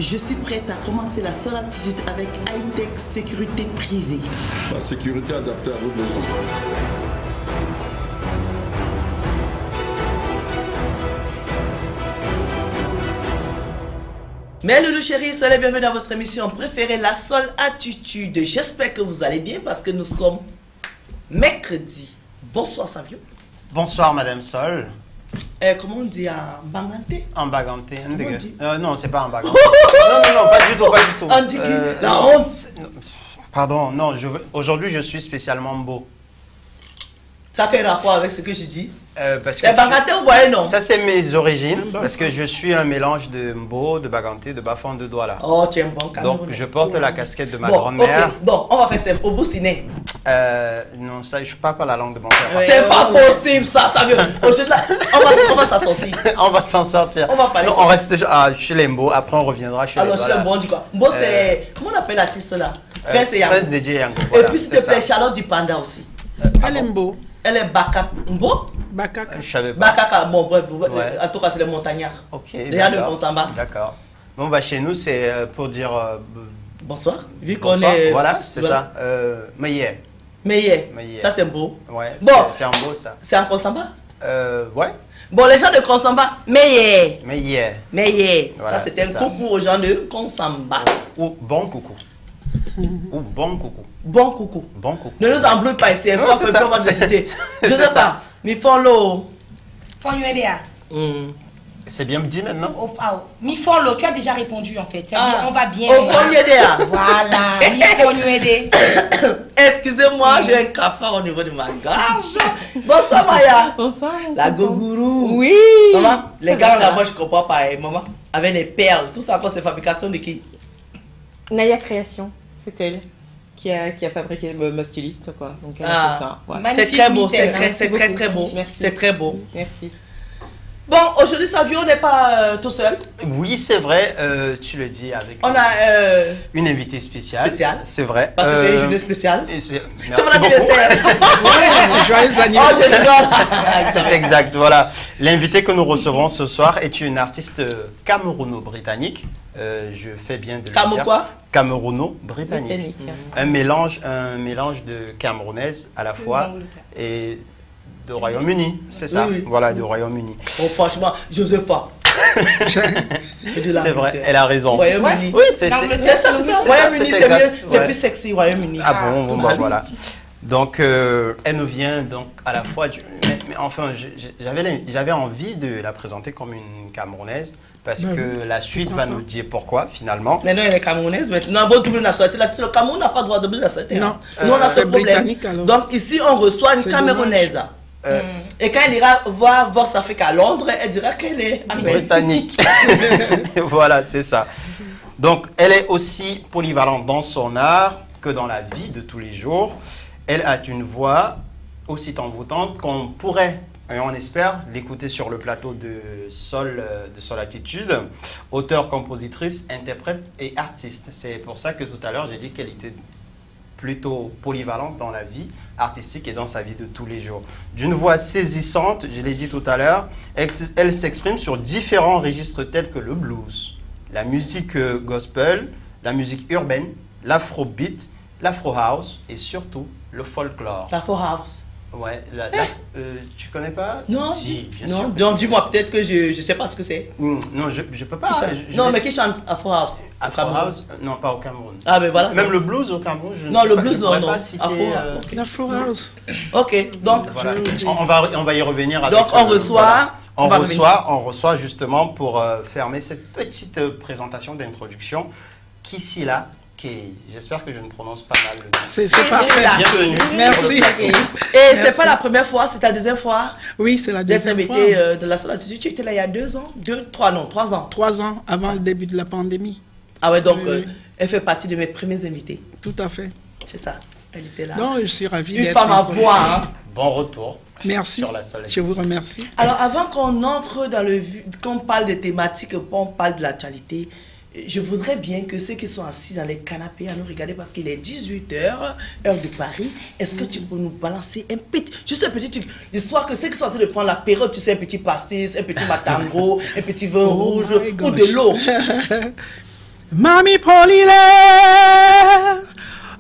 Je suis prête à commencer la seule attitude avec high-tech sécurité privée. La sécurité adaptée à vos besoins. Mes loulous chéris, soyez les bienvenus dans votre émission préférée, La Seule Attitude. J'espère que vous allez bien parce que nous sommes mercredi. Bonsoir Savio. Bonsoir Madame Sol. Comment on dit en Banganté? En Baganté. Comment on dit? Non, c'est pas en Baganté. non, pas du tout, pas du tout. On dit la honte. Pardon, non, aujourd'hui je suis spécialement beau. Ça a quel rapport avec ce que je dis? Parce que les Banganté, vous voyez, non? Ça, c'est mes origines, parce que je suis un mélange de Mbo, de Baganté, de Bafon, de Douala. Oh, tu es un bon Camerounais. Donc, je porte la casquette de ma grand-mère. Okay. Bon, on va faire simple. Au bout, ciné. Non, ça, je parle pas la langue de mon père. C'est pas possible, ça vient. Aujourd'hui, on va s'en sortir. On va s'en sortir. On va parler. Non, on reste chez les Mbo, après on reviendra chez les Douala. Alors, chez les Mbo, on dit quoi? Mbo, c'est... Comment on appelle l'artiste là? Prince et Yango. Prince DJ Yango. Et puis, s'il te plaît, Charlotte du Panda aussi. Elle est Mbo. Elle est Bakaka. Mbo? Bakaka. Je savais pas. Bakaka, bon, bref, Ouais. en tout cas, c'est les montagnards. Ok. Déjà, le Consamba. D'accord. Bon, bah, chez nous, c'est pour dire. Bonsoir. Vu qu'on bonsoir. est. Voilà, c'est ça. Meilleur. Meilleur. Meilleur. Ça, c'est beau. Ouais. Bon. C'est un beau, ça. C'est un Consamba? Ouais. Bon, les gens de Consamba, meilleur. Meilleur. Meilleur. Voilà, Ça, c'était un c'est ça. coucou aux gens de Consamba. Ou bon coucou. Ou bon coucou. Bon coucou. Bon coucou. Ne nous embrouille pas ici. Non, On c'est peut ça. plus avoir de cité. Je C'est sais ça. pas. Mais font l'eau. Font UEDA. C'est bien dit maintenant. Mi font l'eau, tu as déjà répondu en fait. Tu as dit, on va bien. Au fond, UEDA. Voilà, mi font UEDA. Excusez-moi, j'ai un cafard au niveau de ma gorge. Bonsoir Maya. Bonsoir. La gogourou. Oui. Maman, les Ça gars, va, là, ça moi je comprends pas. Maman, avec les perles, tout ça, c'est fabrication de qui? Naya Création, c'est elle qui a fabriqué ma styliste, quoi. Donc elle a Ah. fait ça. Ouais. C'est Magnifique très beau, mitaine, c'est très très beau. Merci. C'est très beau. Merci. Bon, aujourd'hui, Savio n'est pas tout seul. Oui, c'est vrai. Tu le dis avec On a une invitée spéciale. Spéciale. C'est vrai. parce que c'est une journée spéciale. et c'est- C'est Merci mon beaucoup. anniversaire. Joyeux Oh, anniversaire. je rigole. C'est exact, voilà. L'invité que nous recevons ce soir est une artiste camerouno-britannique. Je fais bien de le Camo dire. quoi? Camerouno-britannique. Britannique. Un mélange de camerounaise à la fois et de Royaume-Uni, c'est ça? Oui, oui. Voilà, de Royaume-Uni. Oh, franchement, Josepha. C'est vrai, elle a raison. Royaume-Uni. Oui, c'est L'Angleterre, C'est ça. c'est Royaume-Uni, ça, c'est mieux. exact. C'est Ouais. plus sexy, Royaume-Uni. Ah bon, bon, bah, Ah, voilà. Donc, elle nous vient donc à la fois mais enfin, j'avais envie de la présenter comme une Camerounaise parce que la suite va nous dire pourquoi finalement. Maintenant, elle est camerounaise. Maintenant, votre double nationalité. Là, le Cameroun n'a pas droit de double nationalité. Non, hein. Nous, on a ce c'est problème. britannique, alors. Donc, ici, on reçoit une C'est Camerounaise. Et quand elle ira voir Vox Africa à Londres, elle dira qu'elle est anglaise. Britannique. Voilà, c'est ça. Donc, elle est aussi polyvalente dans son art que dans la vie de tous les jours. Elle a une voix aussi envoûtante qu'on pourrait, et on espère, l'écouter sur le plateau de Sol Attitude. Auteure, compositrice, interprète et artiste. C'est pour ça que tout à l'heure, j'ai dit qu'elle était plutôt polyvalente dans la vie artistique et dans sa vie de tous les jours. D'une voix saisissante, je l'ai dit tout à l'heure, elle s'exprime sur différents registres tels que le blues, la musique gospel, la musique urbaine, l'afrobeat, l'afro house et surtout le folklore. La Four House. Ouais, tu connais pas? Non. Si, bien Non. sûr. Donc, dis-moi peut-être que je ne sais pas ce que c'est. Non, je peux pas. Non, mais qui chante Afro House? au Afro Cameroun? house, non, pas au Cameroun. Ah, ben voilà. Même le blues au Cameroun, je ne Non, sais le pas, blues, je non, pourrais non. pas citer, Afro House. La Flow House. Ok, donc, on va y revenir avec. donc on reçoit. voilà. on va revenir. On reçoit justement pour fermer cette petite présentation d'introduction Kissila Kay. J'espère que je ne prononce pas mal le nom. C'est parfait. Bienvenue. Merci. Et c'est Merci. pas la première fois, c'est ta deuxième fois Oui, c'est la d'être deuxième invité fois. de la Seule Attitude. Tu étais là il y a 2 ans, 3 ans. 3 ans avant le début de la pandémie. Ah ouais, donc Oui. elle fait partie de mes premiers invités. Tout à fait. C'est ça, elle était là. Non, je suis ravi Une d'être. femme à voix. Hein. Bon retour. Merci. Sur la Seule Je vous remercie. Alors avant qu'on entre dans qu'on parle des thématiques, qu'on parle de l'actualité, je voudrais bien que ceux qui sont assis dans les canapés à nous regarder parce qu'il est 18h, heure de Paris. Est-ce que tu peux nous balancer juste un petit truc, histoire que ceux qui sont en train de prendre l'apéro, tu sais, un petit pastis, un petit matango, un petit vin rouge my ou gosh. de l'eau. Mami Polile,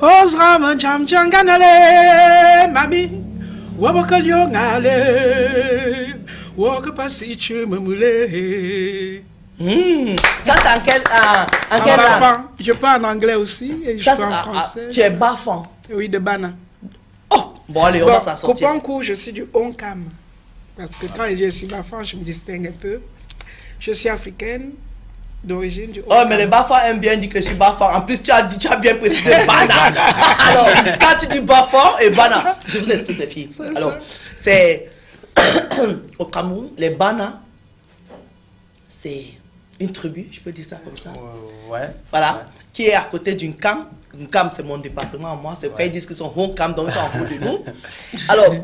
Ozram Jam Janganale, Mami, Wabakalyongale, Wakapasi Chumamule. Ça, c'est en quel En bafan. Je parle en anglais aussi et je Ça, parle en français. tu es bafan. Oui, de Bana. Oh, bon, allez, on va s'en sortir. Copancourt, je suis du Onkam. Parce que quand je suis bafan, je me distingue un peu. Je suis africaine, d'origine du Onkam. Oh, mais les bafans aiment bien dire que je suis bafan. En plus, tu as bien précisé Bana. Alors, quand tu dis bafan et Bana, je vous explique les filles. Alors, c'est au Cameroun, les Bana, c'est une tribu, je peux dire ça comme ça. Ouais. Voilà, qui est à côté d'une cam. Une cam, c'est mon département, moi. C'est pourquoi ils disent qu'ils sont home cam, donc ils sont en haut de nous. Alors,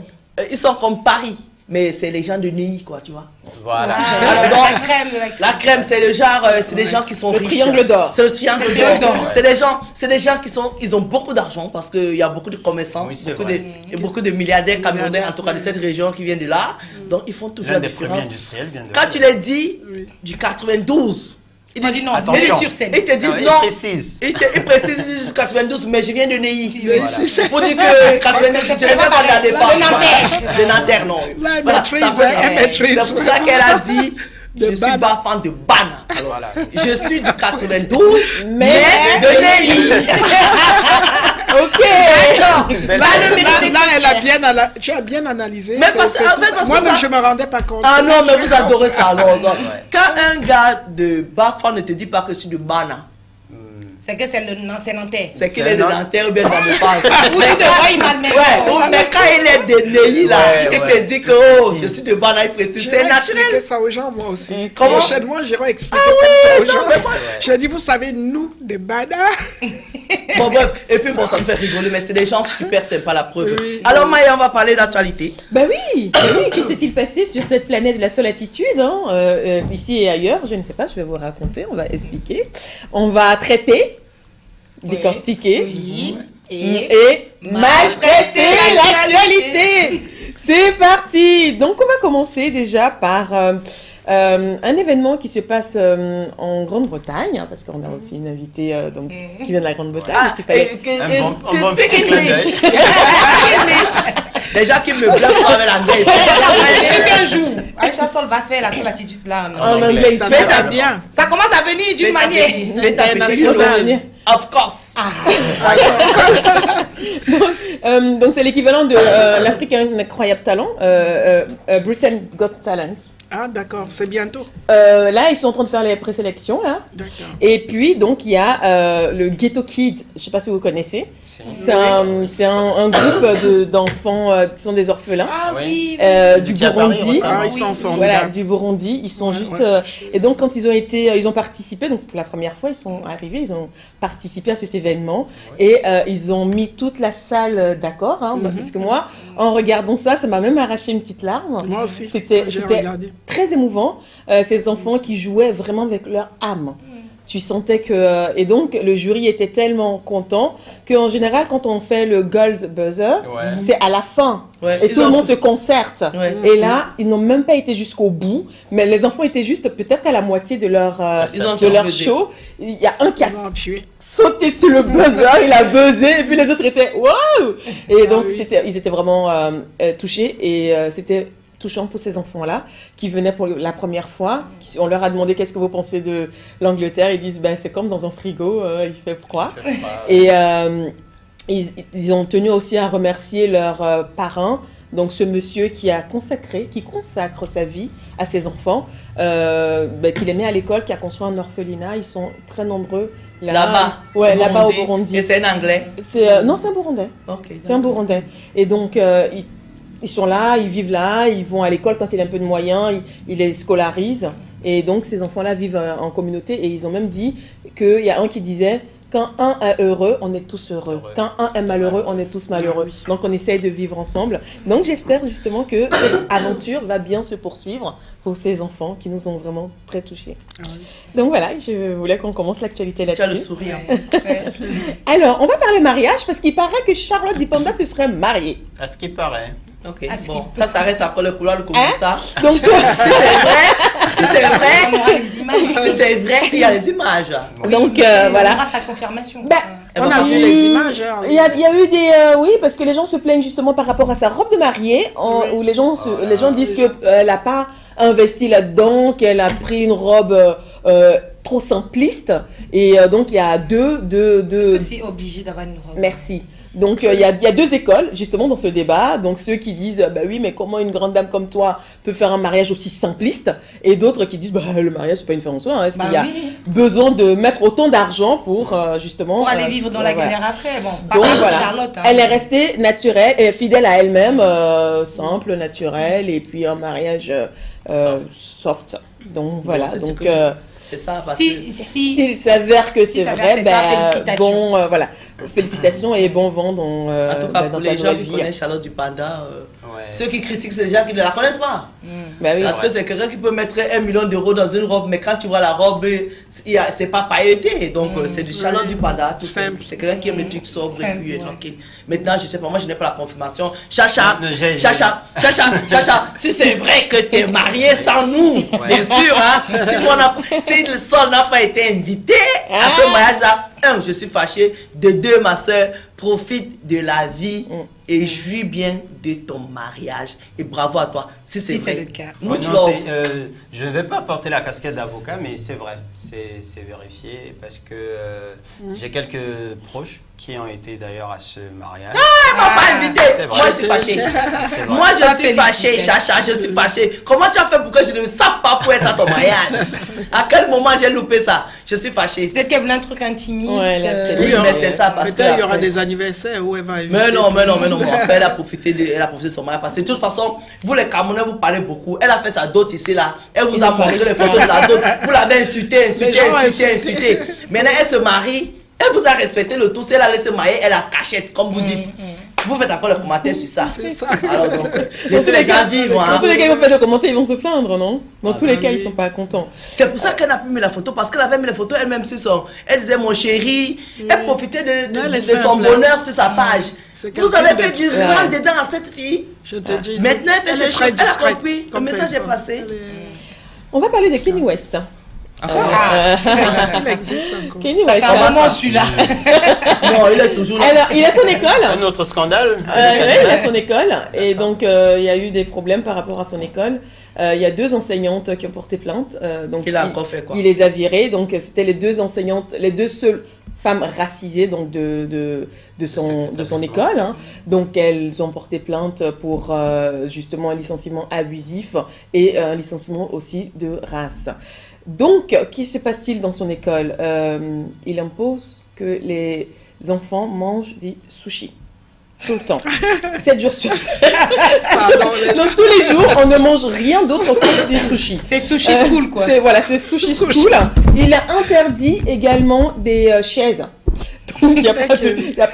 ils sont comme Paris, mais c'est les gens de Neuilly, quoi, tu vois. Voilà. Alors, donc, La crème. la crème, c'est le genre, c'est des gens qui sont Le riches. triangle d'or. C'est le triangle d'or. C'est des gens qui sont, ils ont beaucoup d'argent parce qu'il y a beaucoup de commerçants, Oui, c'est beaucoup vrai. et beaucoup de milliardaires camerounais, en tout cas de cette région qui viennent de là. Donc, ils font toujours L'un la des premiers différence. industriels vient de Quand tu les dis du 92, ils Ils disent disent non, Attention. mais sur scène. ils te disent il non. précise. Ils précisent juste 92, mais je viens de Neuilly. Voilà. Pour dire que 92, je ne vais pas de la défense. De Nanterre. De Nanterre, non. La Voilà, maîtrise, ça veut- elle maîtrise. C'est pour ça qu'elle a dit De je suis Bana. bafan de Bana. Voilà. Je suis du 92, mais Mais- de Neuilly. Ok. Là, elle a bien tu as bien analysé. Mais parce- en fait, parce que moi-même, ça- je me rendais pas compte. Ah non, mais vous adorez ça. Alors, donc, quand un gars de Bafan ne te dit pas que je suis de Bana, C'est que c'est Nanterre. c'est qu'il C'est est de non. Nanterre ou bien de la Défense. Ou tu te vois, il malmène. Ouais, mais quand il est de Neuilly, là, Ouais, il te ouais. dit que oh, je suis de Bana, il précise. C'est J'ai expliqué naturel. ça aux gens, moi aussi. Comment? Prochainement, j'irai expliquer aux gens. J'ai dit, vous savez, nous, des Bana. Bon, bref, et puis bon, ça me fait rigoler, mais c'est des gens super sympas, la preuve. Oui. Alors, Maya, on va parler d'actualité. Bah oui, que s'est-il passé sur cette planète de la solitude, ici et ailleurs? Je ne sais pas, je vais vous raconter, on va expliquer. On va traiter, décortiquer Oui. et maltraiter l'actualité. C'est parti. Donc on va commencer déjà par un événement qui se passe en Grande-Bretagne, hein, parce qu'on a aussi une invitée qui vient de la Grande-Bretagne. Ah, qu'il fallait- Un bon speak petit clin English. Déjà qui me blesse avec l'anglais. C'est qu'un jour, Aïcha Sol va faire la seule attitude là. non. En anglais, Ça ça sera bien. Ça commence à venir d'une manière. International. Of course. Donc c'est l'équivalent de l'Africain Incroyable Talent, Britain Got Talent. Ah, d'accord, c'est bientôt. Là, ils sont en train de faire les présélections, là. D'accord. Et puis, donc, il y a le Ghetto Kid, je ne sais pas si vous connaissez. C'est un groupe d'enfants qui sont des orphelins Ah oui. du Qui à Paris Burundi. récemment. Ah, ils sont Voilà, formidables. du Burundi. Ils sont Ouais, juste... ouais. et donc, quand ils ont participé, donc pour la première fois, ils sont arrivés, ils ont participé à cet événement. Et ils ont mis toute la salle d'accord. Hein, parce que moi, en regardant ça, ça m'a même arraché une petite larme. Moi aussi, C'était j'ai regardé. très émouvant, ces enfants qui jouaient vraiment avec leur âme. Tu sentais que... et donc, le jury était tellement content qu'en général, quand on fait le Gold Buzzer, Ouais. c'est à la fin. Ouais, Et ils tout le ont- monde se concerte. Ouais. Et là, ils n'ont même pas été jusqu'au bout, mais les enfants étaient juste peut-être à la moitié de leur, Ils ont de leur buzzé. show. Il y a un qui a Ils ont appuyé. sauté sur le buzzer, il a buzzé, et puis les autres étaient waouh! Et donc, oui. ils étaient vraiment touchés, et c'était touchant pour ces enfants-là qui venaient pour la première fois. On leur a demandé qu'est-ce que vous pensez de l'Angleterre. Ils disent ben, c'est comme dans un frigo, il fait froid. Et ils ont tenu aussi à remercier leur parrain, donc ce monsieur qui consacre sa vie à ses enfants, qu'il aimait à l'école, qui a construit un orphelinat. Ils sont très nombreux Là-bas. Ouais, là-bas au Burundi. Et c'est un anglais. Non, c'est un Burundais. Ok. C'est un Burundais. Et donc, ils sont là, ils vivent là, ils vont à l'école quand il a un peu de moyens, ils les scolarisent. Et donc, ces enfants-là vivent en communauté. Et ils ont même dit qu'il y a un qui disait quand un est heureux, on est tous heureux. Quand un est malheureux, on est tous malheureux. Donc, on essaye de vivre ensemble. Donc, j'espère justement que cette aventure va bien se poursuivre pour ces enfants qui nous ont vraiment très touchés. Donc, voilà, je voulais qu'on commence l'actualité Tu as le là-dessus. sourire. Alors, on va parler mariage parce qu'il paraît que Charlotte Dipanda se serait mariée. À ce qui paraît. Ok, À ce bon, qu'il ça reste encore le couloir de comment ça. Donc, Si c'est On vrai, aura les images. si c'est vrai, il y a les images. donc Et On voilà. aura sa confirmation. Bah, Elle On va a pas vu faire- les images. Hein, Il y a eu des... oui, parce que les gens se plaignent justement par rapport à sa robe de mariée, où les gens, les gens disent qu'elle n'a pas investi là-dedans, qu'elle a pris une robe trop simpliste. Et donc, il y a Est-ce que c'est obligé d'avoir une robe? Merci. Donc, il y a deux écoles, justement, dans ce débat. Donc, ceux qui disent, bah oui, mais comment une grande dame comme toi peut faire un mariage aussi simpliste? Et d'autres qui disent, bah le mariage, c'est pas une fin en soi. Hein. Est-ce Bah qu'il y a oui. besoin de mettre autant d'argent pour, justement... Pour aller vivre dans la voilà. galère après. Bon, pas Donc comme voilà, Charlotte. hein. elle est restée naturelle et fidèle à elle-même, simple, naturelle, et puis un mariage soft. Donc voilà, c'est ce donc que C'est ça, parce que... Si, s'il s'avère que c'est s'avère vrai, que c'est ça, ben, félicitations. bon, voilà, félicitations et bon vent dans, En tout cas, dans pour ta les gens nouvelle qui vie. connaissent Charlotte du Panda, Ouais. ceux qui critiquent, c'est les gens qui ne la connaissent pas. Bah oui. Parce que c'est quelqu'un qui peut mettre 1 million d'euros dans une robe, mais quand tu vois la robe, c'est pas pailleté. Donc, c'est du Charlotte du Panda. Tout Simple. simple. C'est quelqu'un qui aime les trucs sobres et Simple, puis ouais. tranquille. Maintenant, je sais pas, moi, je n'ai pas la confirmation. Chacha, Non, j'ai- Chacha, si c'est vrai que tu es marié sans nous, bien sûr, hein, si le sol n'a pas été invité à ce mariage-là, je suis fâché. De deux, ma soeur, profite de la vie et jouis bien de ton mariage. Et bravo à toi, si c'est Si vrai. c'est le cas. Nous, Ouais, tu non, l'as- je ne vais pas porter la casquette d'avocat, mais c'est vrai, c'est vérifié parce que j'ai quelques proches qui ont été d'ailleurs à ce mariage. Elle m'a pas invité. C'est vrai. Moi, je suis fâché. C'est vrai. Moi, je Pas suis fâché, félicité. Chacha, je suis fâché. Comment tu as fait pour que je ne me sape pas pour être à ton mariage? À quel moment j'ai loupé ça? Je suis fâché. Peut-être qu'elle voulait un truc intimiste. Ouais, elle a peut-être- Oui, mais c'est ça, parce que Peut-être il y aura après- des anniversaires où elle va inviter. Mais non. Après, elle a profité de son mariage. Parce que de toute façon, vous les Camerounais, vous parlez beaucoup. Elle a fait sa dot ici, là. Elle vous a montré les photos de la dot. Vous l'avez insulté. Maintenant, elle se marie. Elle vous a respecté le tout. Si elle allait se marier, elle a cachette, comme vous dites. Vous faites encore le commentaire sur ça. C'est ça. Alors donc, laissez les gens vivre. Dans Hein. tous les cas, ils vont faire le commentaire, ils vont se plaindre, non? Dans tous les cas, oui. ils sont pas contents. C'est pour ça qu'elle n'a plus mis la photo, parce qu'elle avait mis les photos elle-même sur son. Elle disait mon chéri, elle profitait Elle est de son simple, bonheur sur sa page. C'est Vous quelqu'un avez fait de- du rentre dedans à cette fille. Je te dis. Maintenant, elle fait est des très choses. Elle a discrète compris. Le comme message est personne. passé. Elle est- On va parler de Kanye West. Elle existe encore. Kanye Ça West. fait un moment, celui-là. Non, il est toujours là. Alors, il a son école. Un autre scandale. Ouais, il a son école. Et donc, il y a eu des problèmes par rapport à son école. Il y a 2 enseignantes qui ont porté plainte. Donc, Il a encore fait quoi? il les a virées. Donc, c'était les 2 enseignantes, les 2 seules femmes racisées donc de son école. Hein. Donc, elles ont porté plainte pour justement un licenciement abusif et un licenciement aussi de race. Donc, qui se passe-t-il dans son école? Il impose que les enfants mangent des sushis. Tout le temps. 7 jours sur 7. Pardon, Donc, tous les jours, on ne mange rien d'autre que des sushis. C'est sushi school, quoi. C'est sushi school. Il a interdit également des chaises. Donc, il n'y a pas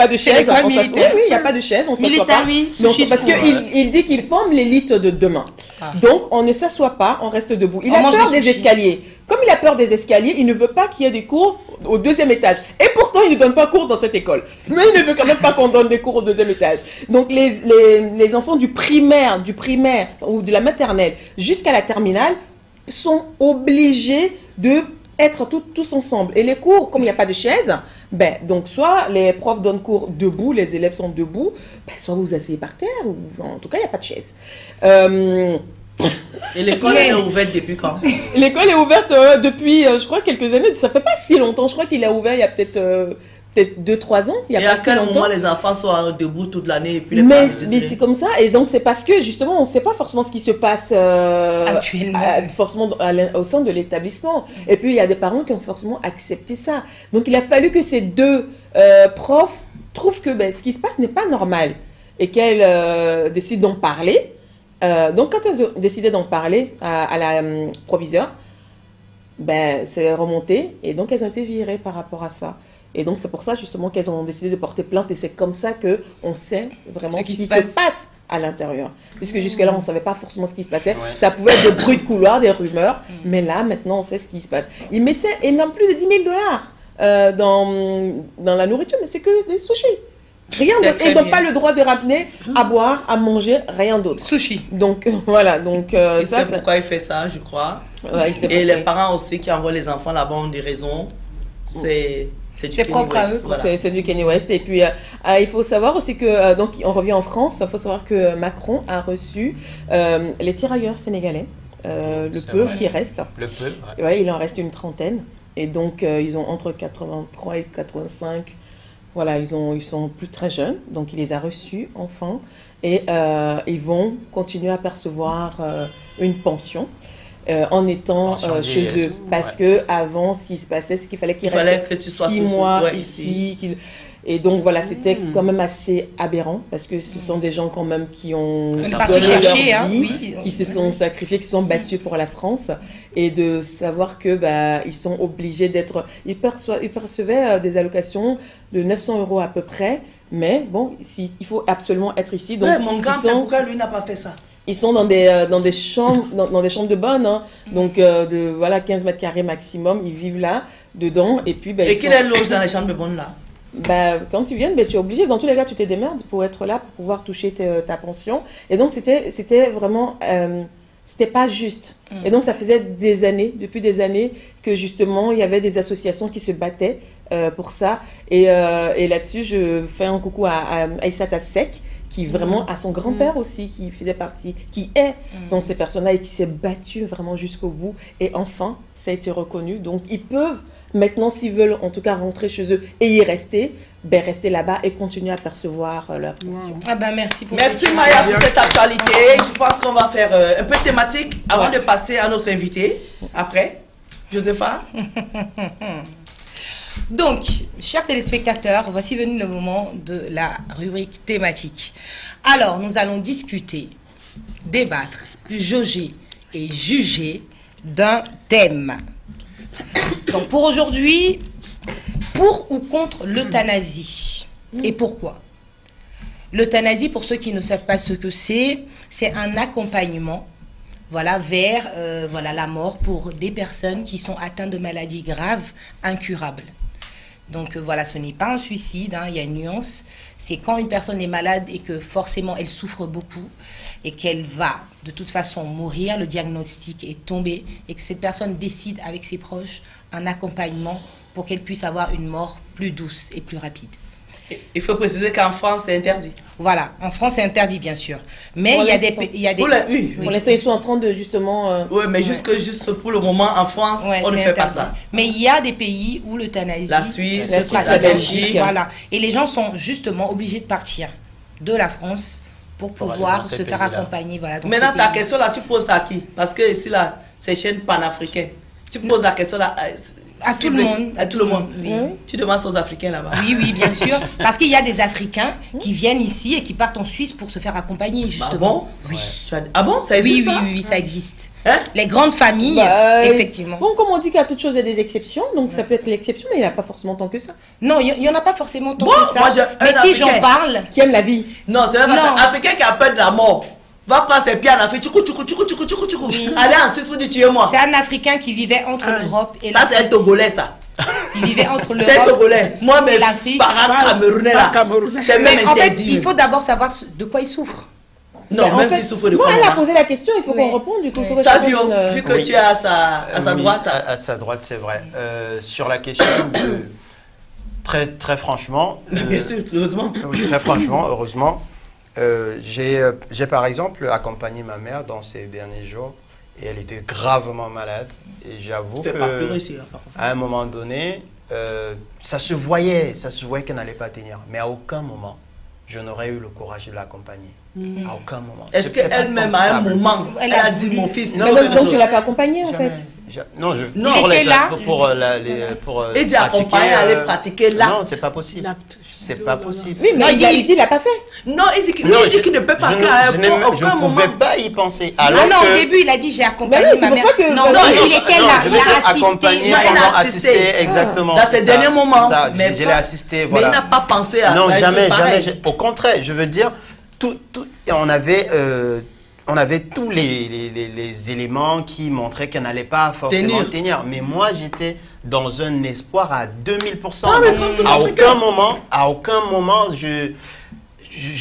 de C'est chaises. l'école Oui, militaire. il n'y a pas de chaises. On s'assoit Militaire, pas. oui, Donc, sushi parce school. qu'il dit qu'il forme l'élite de demain. Ah. Donc, on ne s'assoit pas, on reste debout. Il On a mange peur des des sushis. escaliers. Comme il a peur des escaliers, il ne veut pas qu'il y ait des cours au 2e étage. Et pourtant, il ne donne pas cours dans cette école. Mais il ne veut quand même pas qu'on donne des cours au 2e étage. Donc, les enfants du primaire ou de la maternelle jusqu'à la terminale sont obligés de être tous ensemble. Et les cours, comme il n'y a pas de chaise, donc soit les profs donnent cours debout, les élèves sont debout, soit vous vous asseyez par terre, ou en tout cas, il n'y a pas de chaise. Et l'école est ouverte depuis quand? L'école est ouverte depuis, je crois, quelques années. Ça fait pas si longtemps. Je crois qu'il a ouvert il y a peut-être 2-3 ans. Il y a Et pas à si quel longtemps. moment les enfants sont debout toute l'année et puis les Mais, parents mais décident? c'est comme ça, et donc c'est parce que justement on ne sait pas forcément ce qui se passe Actuellement. forcément au sein de l'établissement. Et puis il y a des parents qui ont forcément accepté ça. Donc il a fallu que ces 2 profs trouvent que ce qui se passe n'est pas normal et qu'elles décident d'en parler. Donc quand elles ont décidé d'en parler à la proviseure, c'est remonté et donc elles ont été virées par rapport à ça. Et donc c'est pour ça justement qu'elles ont décidé de porter plainte et c'est comme ça qu'on sait vraiment ce qui se passe à l'intérieur. Puisque jusque-là on ne savait pas forcément ce qui se passait. Ouais. Ça pouvait être des bruits de couloir, des rumeurs, mais là maintenant on sait ce qui se passe. Ils mettaient énormément plus de $10 000 dans la nourriture, mais c'est que des sushis. Rien C'est d'autre. très Ils n'ont bien. pas le droit de ramener à boire, à manger, rien d'autre. Sushi. Donc voilà, donc Il ça, sait pourquoi il fait ça, je crois. ouais, il sait Et les pourquoi. parents aussi qui envoient les enfants là-bas ont des raisons. C'est du C'est Kanye propre à West, eux, quoi. voilà. C'est du Kanye West. Et puis, il faut savoir aussi que, donc, on revient en France, il faut savoir que Macron a reçu les tirailleurs sénégalais, le C'est peu vrai. qui reste. Le peu, ouais. Ouais, il en reste une trentaine. Et donc, ils ont entre 83 et 85. Voilà, ils sont plus très jeunes. Donc, il les a reçus, enfin. Et ils vont continuer à percevoir une pension. En étant Pension chez vieillesse. eux. Parce Ouais. que avant, ce qui se passait, c'est qu'il fallait qu'ils Il fallait restent que tu sois 6 sous- mois ouais, ici. Et donc voilà, c'était quand même assez aberrant parce que ce sont des gens quand même qui ont On est donné parti leur chercher, hein, vie, oui. qui se sont sacrifiés, qui se sont battus pour la France, et de savoir que bah, ils sont obligés d'être, ils percevaient des allocations de 900 € à peu près, mais bon, il faut absolument être ici. Donc Ouais, mon grand, ils sont- pourquoi lui n'a pas fait ça? ils sont dans des chambres, dans des chambres de bonne, hein. Donc de voilà 15 mètres carrés maximum, ils vivent là, dedans, et puis bah, Et ils qu'il sont- est loge dans les chambres de bonne là? bah, quand ils viennent, bah, tu es obligé. Dans tous les cas, tu te démerdes pour être là, pour pouvoir toucher ta pension. Et donc, c'était vraiment... c'était pas juste. Et donc, ça faisait des années, depuis des années, que justement, il y avait des associations qui se battaient pour ça. Et là-dessus, je fais un coucou à Aïssata Seck, qui vraiment a son grand-père aussi, qui faisait partie, qui est dans ces personnes-là et qui s'est battu vraiment jusqu'au bout. Et enfin, ça a été reconnu. Donc, ils peuvent maintenant, s'ils veulent en tout cas rentrer chez eux et y rester, ben rester là-bas et continuer à percevoir leur pension. Ah ben merci pour Merci cette Maya question. pour cette actualité. Je pense qu'on va faire un peu de thématique avant de passer à notre invité. Après, Josepha. Donc, chers téléspectateurs, voici venu le moment de la rubrique thématique. Alors, nous allons discuter, débattre, jauger et juger d'un thème. Donc, pour aujourd'hui, pour ou contre l'euthanasie. Et pourquoi? L'euthanasie, pour ceux qui ne savent pas ce que c'est un accompagnement, voilà, vers voilà, la mort pour des personnes qui sont atteintes de maladies graves, incurables. Donc voilà, ce n'est pas un suicide, hein, il y a une nuance. C'est quand une personne est malade et que forcément elle souffre beaucoup et qu'elle va de toute façon mourir, le diagnostic est tombé et que cette personne décide avec ses proches un accompagnement pour qu'elle puisse avoir une mort plus douce et plus rapide. Il faut préciser qu'en France, c'est interdit. Voilà, en France c'est interdit bien sûr. Mais il y a des... Oui, Pour l'instant, ils sont en train de justement... Oui, mais juste pour le moment, en France, Ouais, on ne c'est fait pas interdit. ça. Mais il y a des pays où l'euthanasie... La Suisse, la Suisse, la la Belgique. Belgique. Voilà. Et les gens sont justement obligés de partir de la France pour Pour aller pouvoir dans ces se faire pays-là. accompagner. Voilà, dans Maintenant, ces ta pays. question là, tu poses à qui? Parce que ici, là, c'est chaîne panafricaine. Tu poses la question là À tout le monde. À tout le monde. Oui. Tu demandes aux Africains là-bas. Oui, oui, bien sûr. Parce qu'il y a des Africains qui viennent ici et qui partent en Suisse pour se faire accompagner, justement. bon Oui. Ah bon? Ça Oui, existe oui, ça? oui, oui, ça existe. Hein? Les grandes familles, Bah, effectivement. Bon, comme on dit qu'à toute chose, il y a des exceptions, donc ça peut être l'exception, mais il n'y a pas forcément tant que ça. Non, il n'y en a pas forcément tant Bon, que ça. moi, Mais un si j'en Africain. parle, Qui aime la vie. Non, c'est même pas Non. ça. Africain qui a peur de la mort va prendre ses pieds en Afrique. Tchoukou, tchoukou, tchoukou, tchoukou, tchoukou, tchoukou. Oui. Aller en Suisse pour dire tuez-moi. c'est un Africain qui vivait entre l'Europe et Ça, c'est un Togolais, ça. Il vivait entre C'est un l'Europe Togolais. Moi, mes et l'Afrique. parents camerounais là. C'est même Mais en fait, interdit. il faut d'abord savoir de quoi il souffre. Non, Ben, en même fait, s'il souffre de moi, quoi. elle a posé la question, il faut Oui. qu'on réponde, du coup. il faut que Ça, je réponde, vu que Oui. tu es à sa Oui, droite. à sa droite, c'est vrai. Sur la question, très franchement, Bien sûr, heureusement. oui, très franchement, heureusement, j'ai par exemple accompagné ma mère dans ces derniers jours et elle était gravement malade. Et j'avoue Fais que pas pleurer ici. Hein, par contre. à un moment donné, ça se voyait qu'elle n'allait pas tenir. Mais à aucun moment, je n'aurais eu le courage de l'accompagner. À aucun moment. Est-ce C'est pas qu'elle-même, à un pensable. moment, elle Elle a a dit voulu. mon fils, Non, il faut Mais faire donc, chose. tu l'as pas accompagné, en Jamais. fait. Non, Non. Il était là. pour Il dit accompagner, aller pratiquer l'acte. Non, c'est pas possible. C'est pas possible. Oui, mais Non, il dit- il l'a pas fait. Non, il dit qu'il Non, il dit qu'il ne peut pas je qu'à je n'ai- aucun je ne moment. pouvais pas y penser. Ah Alors non, que- au début, il a dit j'ai accompagné Mais oui, c'est ma pour mère. ça que- Non, Non, il était non, là, je il veux a dire assisté. accompagner, Non, il a pendant assisté. assister, exactement. Dans ses c'est derniers ça, moments, c'est ça, mais je l'ai pas- assisté, Mais voilà. il n'a pas pensé à Non, ça. jamais, pareil. jamais. Au contraire, je veux dire, on avait tous les éléments qui montraient qu'elle n'allait pas forcément tenir. Mais moi, j'étais dans un espoir à 2000%. Ah, mais comme tout à Africain. aucun moment, je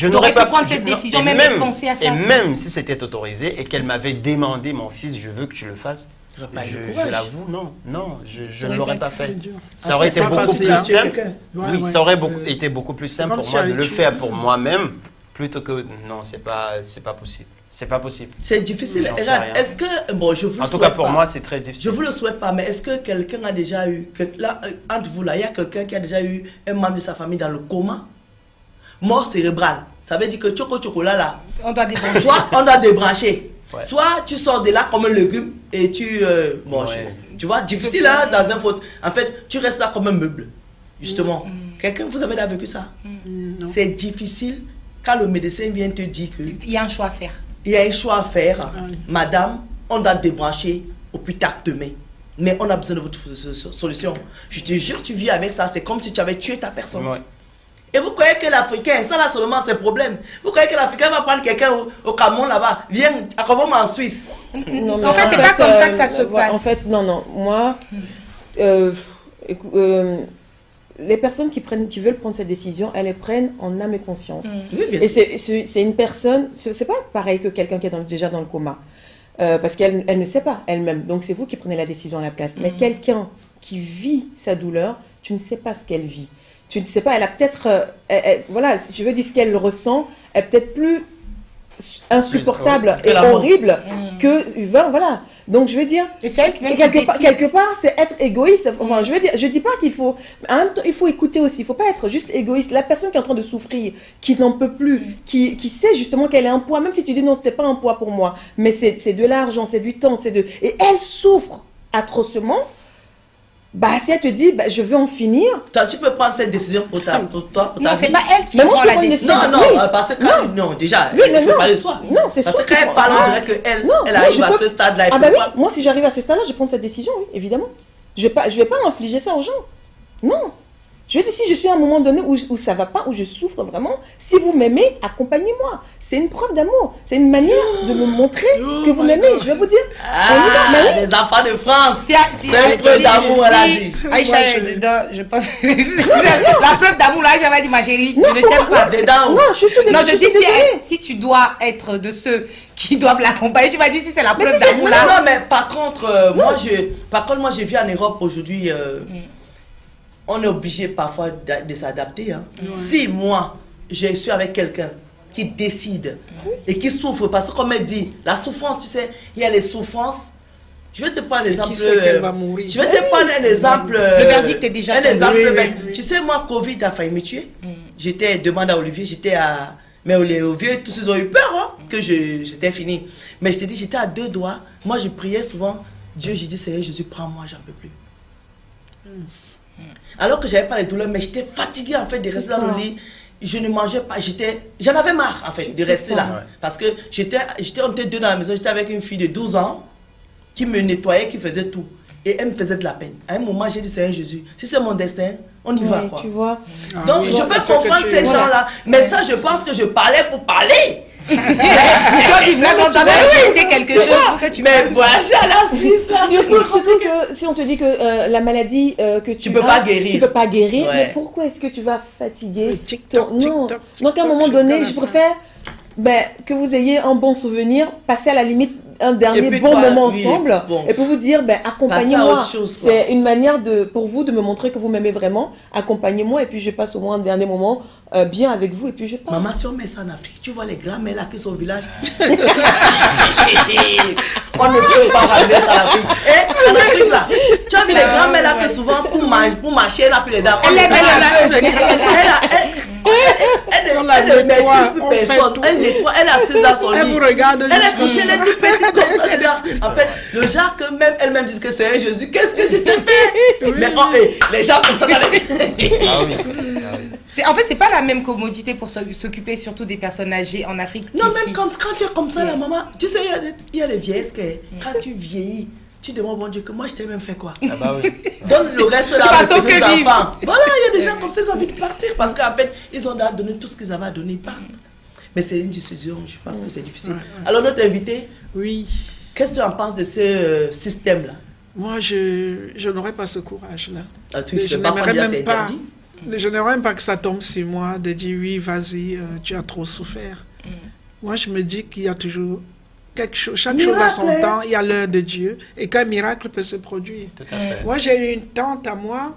T'aurais n'aurais pu pas prendre cette décision, et même penser à ça. Et même si c'était autorisé et qu'elle m'avait demandé, mon fils, je veux que tu le fasses, J'aurais pas eu le courage. je l'avoue, non, je ne T'aurais l'aurais pas pas C'est fait. dur. Ça aurait été c'est pas beaucoup facile, plus hein. simple. Ouais, Oui, ouais, ça aurait c'est- été beaucoup plus simple comme pour si moi de avec le tu- faire pour moi-même plutôt que non, c'est pas possible. C'est pas possible. C'est difficile. J'en sais Regarde, rien. est-ce que, bon, je vous En le tout cas, souhaite pour pas. moi, c'est très Je difficile. vous le souhaite pas, mais est-ce que quelqu'un a déjà eu, là, entre vous là, il y a quelqu'un qui a déjà eu un membre de sa famille dans le coma, mort cérébrale. Ça veut dire que choco là, On doit débrancher. soit on doit débrancher, Ouais. soit tu sors de là comme un légume et tu, bon, Ouais. tu vois, difficile hein, dans un faute. En fait, tu restes là comme un meuble, justement. Quelqu'un, vous avez déjà vécu ça? Non. C'est difficile quand le médecin vient te dire que Il y a un choix à faire. il y a un choix à faire. oui. Madame, on doit débrancher au plus tard demain. Mais on a besoin de votre solution. Je te jure, tu vis avec ça. C'est comme si tu avais tué ta personne. Ouais. Et vous croyez que l'Africain, ça là seulement c'est problème. Vous croyez que l'Africain va prendre quelqu'un au Cameroun là-bas, viens, accompagne en Suisse. Non, mais En fait, c'est pas comme ça que ça se voilà, passe. En fait, non. Moi, les personnes qui veulent prendre cette décision, elles les prennent en âme et conscience. Oui, bien Et sûr. c'est une personne, c'est pas pareil que quelqu'un qui est déjà dans le coma. Parce qu'elle ne sait pas elle-même. Donc c'est vous qui prenez la décision à la place. Mais quelqu'un qui vit sa douleur, tu ne sais pas ce qu'elle vit. Tu ne sais pas, elle a peut-être, voilà, si tu veux dire ce qu'elle ressent, elle est peut-être plus insupportable Que et la mort. horrible que, voilà. Donc je veux dire, Et c'est elle qui et vient quelque part, c'est être égoïste. Enfin, je veux dire, je dis pas qu'il faut. En même temps, il faut écouter aussi. Il faut pas être juste égoïste. La personne qui est en train de souffrir, qui n'en peut plus, qui sait justement qu'elle est un poids, même si tu dis non, t'es pas un poids pour moi, mais c'est de l'argent, c'est du temps, et elle souffre atrocement. Bah, si elle te dit, bah, je veux en finir. Toi, tu peux prendre cette décision pour toi. Pour ta Non, c'est vie. pas elle qui Mais moi, prend je la prends une décision. Non, non, Oui. parce que quand, non, déjà, Oui, il mais faut non. parler de soi. Non, c'est Parce sûr que quand qu'il elle faut- parle, on Ah. dirait qu'elle Non, elle moi, arrive je à peux- ce stade-là. elle Ah peut bah oui, pas- moi si j'arrive à ce stade-là, je prends cette décision, oui, évidemment. Je vais pas infliger ça aux gens. Non. Je dis si je suis à un moment donné où ça va pas, où je souffre vraiment, si vous m'aimez, accompagnez-moi. C'est une preuve d'amour. C'est une manière de me montrer que vous m'aimez. Je vais vous dire. Ah, Mais oui. les enfants de France. Si- C'est une preuve d'amour, elle a dit. Aïcha Moi, est dedans, je pense. La preuve d'amour, là, j'avais dit, ma chérie, Non, je ne t'aime pas. Dedans. Non, je suis Non, je dis, désolée. si tu dois être de ceux qui doivent l'accompagner, tu m'as dit si c'est la Mais preuve si c'est- d'amour, Non, là. non, mais par contre, moi, je vis en Europe aujourd'hui. On est obligé parfois de s'adapter. Hein. Si moi, je suis avec quelqu'un qui décide et qui souffre, parce que comme elle dit, la souffrance, tu sais, il y a les souffrances. Je vais te prendre un exemple. Qui sait qu'elle va mourir? Je vais te prendre un exemple. Le verdict est déjà un tombé. exemple. Oui, bête. oui. Tu sais, moi, Covid a failli me tuer. J'étais, demande à Olivier, j'étais à. Mais au vieux, tous ils ont eu peur hein, que j'étais fini. Mais je te dis, j'étais à 2 doigts. Moi, je priais souvent. Dieu, j'ai dit, Seigneur Jésus, prends-moi, j'en peux plus. Alors que j'avais pas les douleurs, mais j'étais fatiguée en fait de rester dans le lit. Je ne mangeais pas, j'en avais marre en fait de rester là. Ouais. Parce que on était deux dans la maison, j'étais avec une fille de 12 ans qui me nettoyait, qui faisait tout. Et elle me faisait de la peine. À un moment, j'ai dit, Seigneur Jésus, si c'est mon destin, on y va Ouais, quoi. tu vois. Donc oui, je c'est peux ce que comprendre tu- ces voilà. gens-là. Mais ça, je pense que je parlais pour parler. Toi, Yves, quand t'en as inventé quelque chose, pour que tu Mais voyager à la Suisse là. Surtout que si on te dit que la maladie que tu peux as, pas guérir. tu peux pas guérir, Ouais. mais pourquoi est-ce que tu vas fatiguer C'est TikTok, Non. TikTok, Donc à un moment jusqu'à donné, la je fin. préfère que vous ayez un bon souvenir, passer à la limite un Et dernier puis bon toi, moment oui, ensemble, bon. et pour vous dire, Passer à accompagnez-moi. autre chose, quoi. C'est une manière pour vous de me montrer que vous m'aimez vraiment. Accompagnez-moi, et puis je passe au moins un dernier moment bien avec vous, et puis je pars. Maman, si on met ça en Afrique, tu vois les grands-mères là qui sont au village. On ne peut pas ramener ça en Afrique. Et en Afrique là, tu as vu les grands-mères là qui souvent pour marcher, elle n'a plus les dents. Elle est belle, On la elle ne nettoie, maîtrise plus on fait personne. tout. Elle nettoie, elle est assise dans son Elle lit. vous regarde Elle est jusqu'au couchée, elle est bout. toute petite comme ça dedans. En fait, le genre que même elle-même dit que c'est un Jésus, qu'est-ce que je t'ai fait? Mais les gens comme ça, avec... Ah oui. En fait, c'est pas la même commodité pour s'occuper surtout des personnes âgées en Afrique. Non, qu'ici. même quand tu es comme ça, la maman, tu sais, il y a les vieilles que quand tu vieillis, tu demandes, bon Dieu, que moi je t'ai même fait quoi? Ah bah oui. Donne le reste là vas à mes sauter vivre. enfants. Voilà, il y a des gens comme ça, ils ont envie de partir parce qu'en fait, ils ont donné tout ce qu'ils avaient à donner, ils partent. Mais c'est une décision, je pense que c'est difficile. Alors, notre invité, Oui. qu'est-ce que tu en penses de ce système-là? Moi, je n'aurais pas ce courage-là. Ah, tu Je fais pas n'aimerais dire, c'est même pas. interdit. Je n'aimerais même pas que ça tombe sur moi de dire oui, vas-y, tu as trop souffert. Moi, je me dis qu'il y a toujours quelque chose, chaque chose à son Miracle. temps, il y a l'heure de Dieu et qu'un miracle peut se produire. Tout à fait. Moi, j'ai eu une tante à moi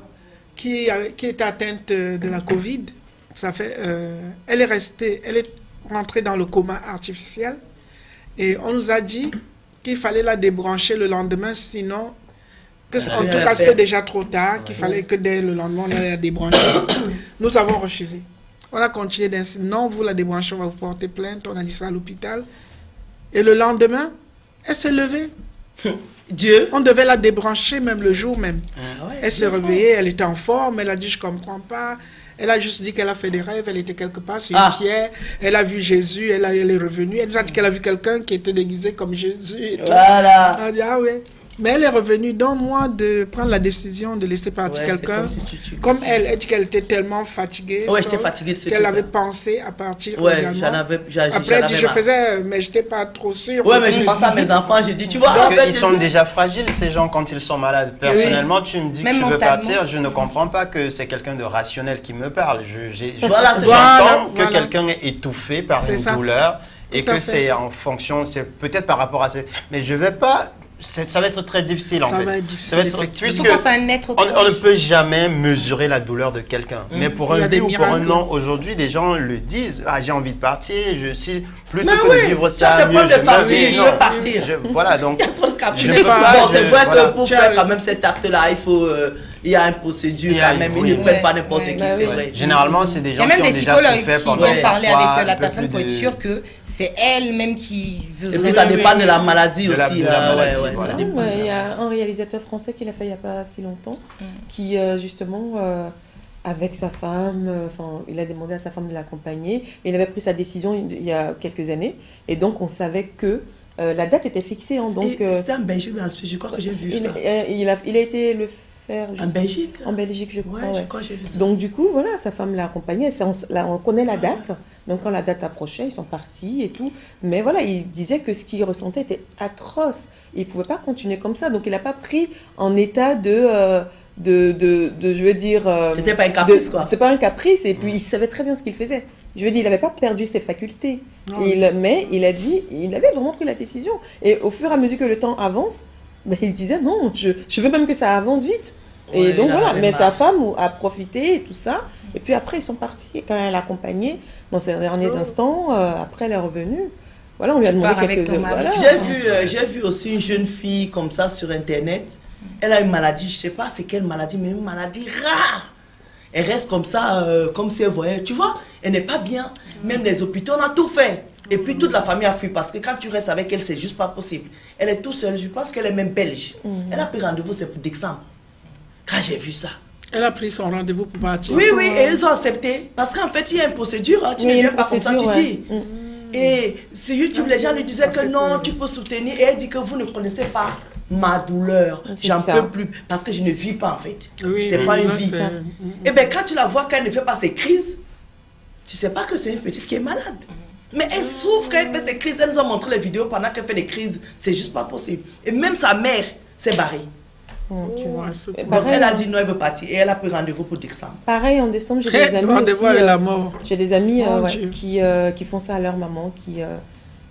qui est atteinte de la Covid. Ça fait, elle est rentrée dans le coma artificiel et on nous a dit qu'il fallait la débrancher le lendemain, sinon, en tout cas, c'était déjà trop tard, qu'il fallait que dès le lendemain, on allait la débrancher. Nous avons refusé. On a continué d'insister. Non, vous la débranchez, on va vous porter plainte. On a dit ça à l'hôpital. Et le lendemain, elle s'est levée. Dieu. On devait la débrancher même le jour même. Ah ouais, Elle s'est réveillée, elle était en forme, elle a dit je comprends pas. Elle a juste dit qu'elle a fait des rêves, elle était quelque part sur une pierre, elle a vu Jésus, elle est revenue. Elle nous a dit qu'elle a vu quelqu'un qui était déguisé comme Jésus. Et tout. Voilà. Elle a dit ah ouais. Mais elle est revenue dans moi de prendre la décision de laisser partir Ouais, quelqu'un. c'est comme si tu- Comme elle dit qu'elle était tellement fatiguée. Ouais, j'étais fatiguée de ce qu'elle truc-là. avait pensé à partir. Ouais, également. j'en avais Après, elle dit je marre. faisais, mais j'étais pas trop sûre. Ouais, mais je pense à mes enfants, j'ai dit, tu vois, Parce en fait, qu'ils sont déjà fragiles, ces gens, quand ils sont malades. Personnellement, tu me dis que Même tu veux mentalement. partir, je ne comprends pas que c'est quelqu'un de rationnel qui me parle. Voilà, c'est J'entends voilà. que quelqu'un est étouffé par C'est une ça. douleur et Tout à que fait. c'est en fonction, c'est peut-être par rapport à cette... Mais je vais pas... Ça va être très difficile en Ça fait. va être difficile, Ça va être... effectivement. Surtout Puisque quand c'est un être on ne proche. peut jamais mesurer la douleur de quelqu'un. Mais pour Il y un a des oui ou pour un miracles. non, aujourd'hui, les gens le disent. Ah, j'ai envie de partir, je suis plutôt Mais que oui, de vivre tu ça as tes mieux. problèmes de meurs. partir, Mais je non. veux partir. Voilà, donc... Il y a trop de cap. Je Bon, peux pas, c'est vrai voilà. que pour Tu faire as- quand même cet acte-là, il faut, il y a une procédure Il y a quand même. Ils oui. ne prennent pas Ouais, n'importe ouais. qui, Bah c'est oui. vrai. Généralement, c'est des Il y gens a même qui ont des déjà psychologues souffert qui pendant doivent une parler fois, avec la un peu personne plus pour être de- sûr que c'est elle-même qui veut Et puis ça Oui, dépend oui, de la oui. maladie De la- aussi. de la hein, maladie, ouais, voilà. ça Non, dépend. mais il y a un réalisateur français qui l'a fait il n'y a pas si longtemps, qui justement, avec sa femme, enfin, il a demandé à sa femme de l'accompagner, mais il avait pris sa décision il y a quelques années, et donc on savait que la date était fixée. Hein, donc, C'était en Belgique, mais ensuite, je crois que j'ai vu ça. il a été le faire En Belgique en Belgique, je crois. Ouais, je ouais. crois que j'ai vu ça. Donc du coup, voilà, sa femme l'a accompagné. On connaît la date. Donc quand la date approchait, ils sont partis et tout. Mais voilà, il disait que ce qu'il ressentait était atroce. Il ne pouvait pas continuer comme ça. Donc il n'a pas pris en état de je veux dire... C'était pas un caprice, quoi. C'est pas un caprice. Et puis il savait très bien ce qu'il faisait. Je veux dire, il n'avait pas perdu ses facultés. Non. Mais il a dit, il avait vraiment pris la décision. Et au fur et à mesure que le temps avance, ben, il disait non, je veux même que ça avance vite. Et Ouais, donc il en voilà, avait mais marre. sa femme a profité et tout ça. Et puis après, ils sont partis. Et quand elle l'a accompagnée dans ses derniers instants, après elle est revenue. Voilà, on lui a Tu demandé pars avec quelques... ton mari. Voilà. J'ai vu aussi une jeune fille comme ça sur Internet. Elle a une maladie, je ne sais pas c'est quelle maladie, mais une maladie rare. Elle reste comme ça, comme si elle voyait. Tu vois, elle n'est pas bien. Même les hôpitaux, on a tout fait. Et puis toute la famille a fui parce que quand tu restes avec elle, c'est juste pas possible. Elle est toute seule, je pense qu'elle est même belge. Elle a pris rendez-vous, c'est pour décembre. Quand j'ai vu ça. Elle a pris son rendez-vous pour partir. Oui, oui, et ils ont accepté. Parce qu'en fait, il y a une procédure. Hein, tu Oui, ne il y a viens une pas comme ça, tu procédure, dis. ouais. Et sur YouTube, les gens lui disaient Ça que fait non, peur. tu peux soutenir. Et elle dit que vous ne connaissez pas ma douleur. C'est J'en ça. peux plus. Parce que je ne vis pas, en fait. Oui, C'est pas une là, vie. c'est- Et bien, quand tu la vois, quand elle ne fait pas ses crises, tu sais pas que c'est une petite qui est malade. Mais elle souffre quand elle fait ses crises. Elle nous a montré les vidéos pendant qu'elle fait des crises. C'est juste pas possible. Et même sa mère s'est barrée. Tu vois. Ouais, c'est Et Donc, pareil, elle a hein. dit non, elle veut partir. Et elle a pris rendez-vous pour décembre. Pareil, en décembre, j'ai des Très amis rendez-vous aussi, avec la mort. j'ai des amis Mon ouais, Dieu. qui font ça à leur maman,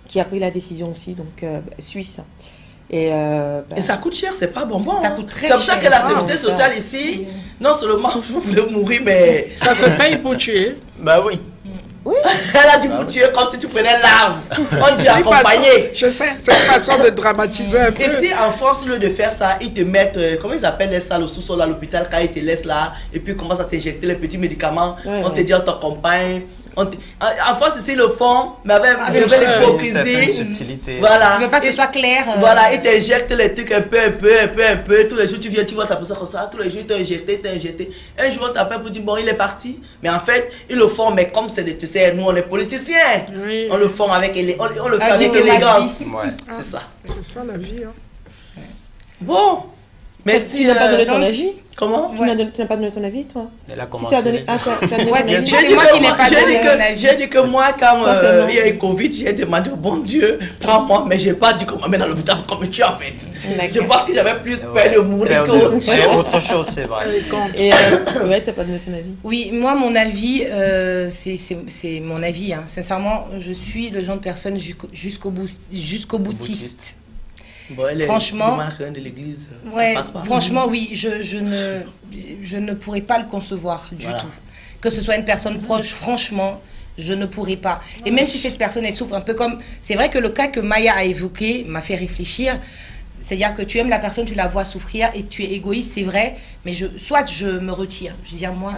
qui a pris la décision aussi, donc suisse. Et, bah, Et ça coûte cher, c'est pas bonbon. Ça hein. coûte très C'est pour ça cher. que la Ah, sécurité ça. sociale ici, non seulement vous voulez mourir, mais Ça se paye pour tuer. Bah oui. elle a dit pour tuer comme si tu prenais l'arme. On dit C'est une façon- accompagner. Je sais, c'est une façon de dramatiser un peu. Ici, en France, au lieu de faire ça, ils te mettent, comment ils appellent les salles au sous-sol à l'hôpital quand ils te laissent là, et puis ils commencent à t'injecter les petits médicaments. Ouais, on te ouais. dit, on t'accompagne. En France, ici, ils le font, mais avec ça, de Une certaine l'hypocrisie. subtilité. Voilà. Je veux pas que ce Et- soit clair. Voilà, ils t'injectent les trucs un peu. Tous les jours, tu viens, tu vois ta personne comme ça. Tous les jours, ils t'ont injecté. Un jour, on t'appelle pour dire, bon, il est parti. Mais en fait, ils le font, mais comme c'est des, tu sais, nous, on est politiciens. Oui. On le fait avec, on le fait Avec avec diplomatie. élégance. Ouais. C'est ça. C'est ça la vie. Hein. Bon, Mais Tu si... n'as pas donné ton donc- avis. Comment? Tu n'as pas donné ton avis, toi. Elle a Si commenté tu as donné, les tu as donné Ouais, ton avis. c'est moi qui n'ai pas donné mon avis. J'ai dit que moi, quand Toi seulement. il y a eu Covid, j'ai demandé au bon Dieu, prends-moi, mais j'ai pas dit qu'on m'amène à l'hôpital pour qu'on me tue en fait. D'accord. Je pense que j'avais plus peur de mourir qu'autre C'est chose. autre chose, c'est vrai. Elle est contre. Et ouais, t'as pas donné ton avis. Oui, moi, mon avis, c'est mon avis. Hein. Sincèrement, je suis le genre de personne jusqu'au boutiste. Bon, elle est Franchement- de l'église. ça Ouais, passe pas. franchement, oui, je ne pourrais pas le concevoir du Voilà. tout. Que ce soit une personne proche, franchement, je ne pourrais pas. Et même si cette personne, elle souffre un peu comme... C'est vrai que le cas que Maya a évoqué m'a fait réfléchir. C'est-à-dire que tu aimes la personne, tu la vois souffrir et tu es égoïste, c'est vrai. Mais soit je me retire. Je veux dire, moi,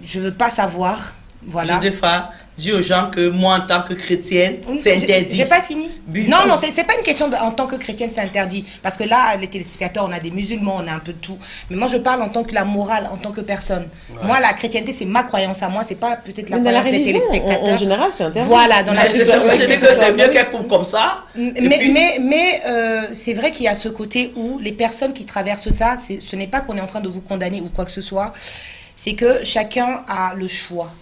je veux pas savoir. Voilà. Josépha, dis aux gens que moi, en tant que chrétienne, c'est interdit. J'ai pas fini. Bu- Non, c'est pas une question en tant que chrétienne, c'est interdit. Parce que là, les téléspectateurs, on a des musulmans, on a un peu de tout. Mais moi, je parle en tant que la morale, en tant que personne. Moi, la chrétienté, c'est ma croyance à moi, c'est pas peut-être la Mais dans la croyance des religion, téléspectateurs. en général, c'est interdit. Voilà, dans la Mais je dis que c'est mieux qu'elle coupe comme ça. Mais c'est vrai qu'il y a ce côté où les personnes qui traversent ça, ce n'est pas qu'on est en train de vous condamner ou quoi que ce soit, c'est que chacun a le choix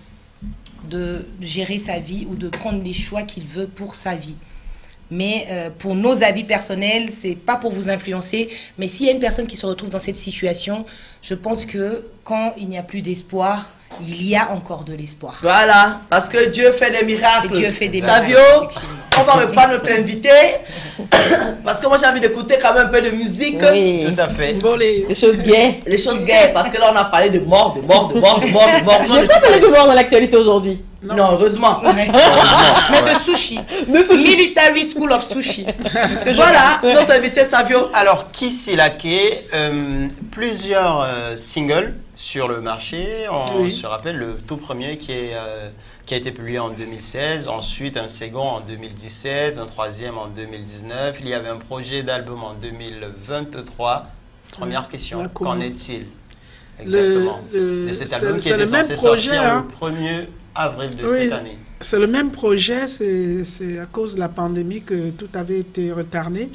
de gérer sa vie ou de prendre les choix qu'il veut pour sa vie. Mais pour nos avis personnels, c'est pas pour vous influencer, mais s'il y a une personne qui se retrouve dans cette situation, je pense que quand il n'y a plus d'espoir, il y a encore de l'espoir. Voilà, parce que Dieu fait des miracles. Et Dieu fait des Savio, miracles, effectivement. on va reprendre notre invité. Parce que moi, j'ai envie d'écouter quand même un peu de musique. Oui. Tout à fait. Bon, les- Des choses gaies. Les choses gaies, parce que là, on a parlé de mort, de mort, de mort, de mort, de mort. Je n'ai pas parlé de mort dans l'actualité aujourd'hui. Non, heureusement. Mais de sushi. De sushi. Military School of Sushi. Parce que Voilà, notre invité Savio. Alors, Kiss Ilake, plusieurs singles sur le marché. On Oui. se rappelle le tout premier qui a été publié en 2016, ensuite un second en 2017, un troisième en 2019. Il y avait un projet d'album en 2023. Première question, La qu'en commune. est-il exactement de cet album qui c'est le était même censé projet, sortir hein. le 1er avril de Oui. cette année? C'est le même projet, c'est à cause de la pandémie que tout avait été retardé.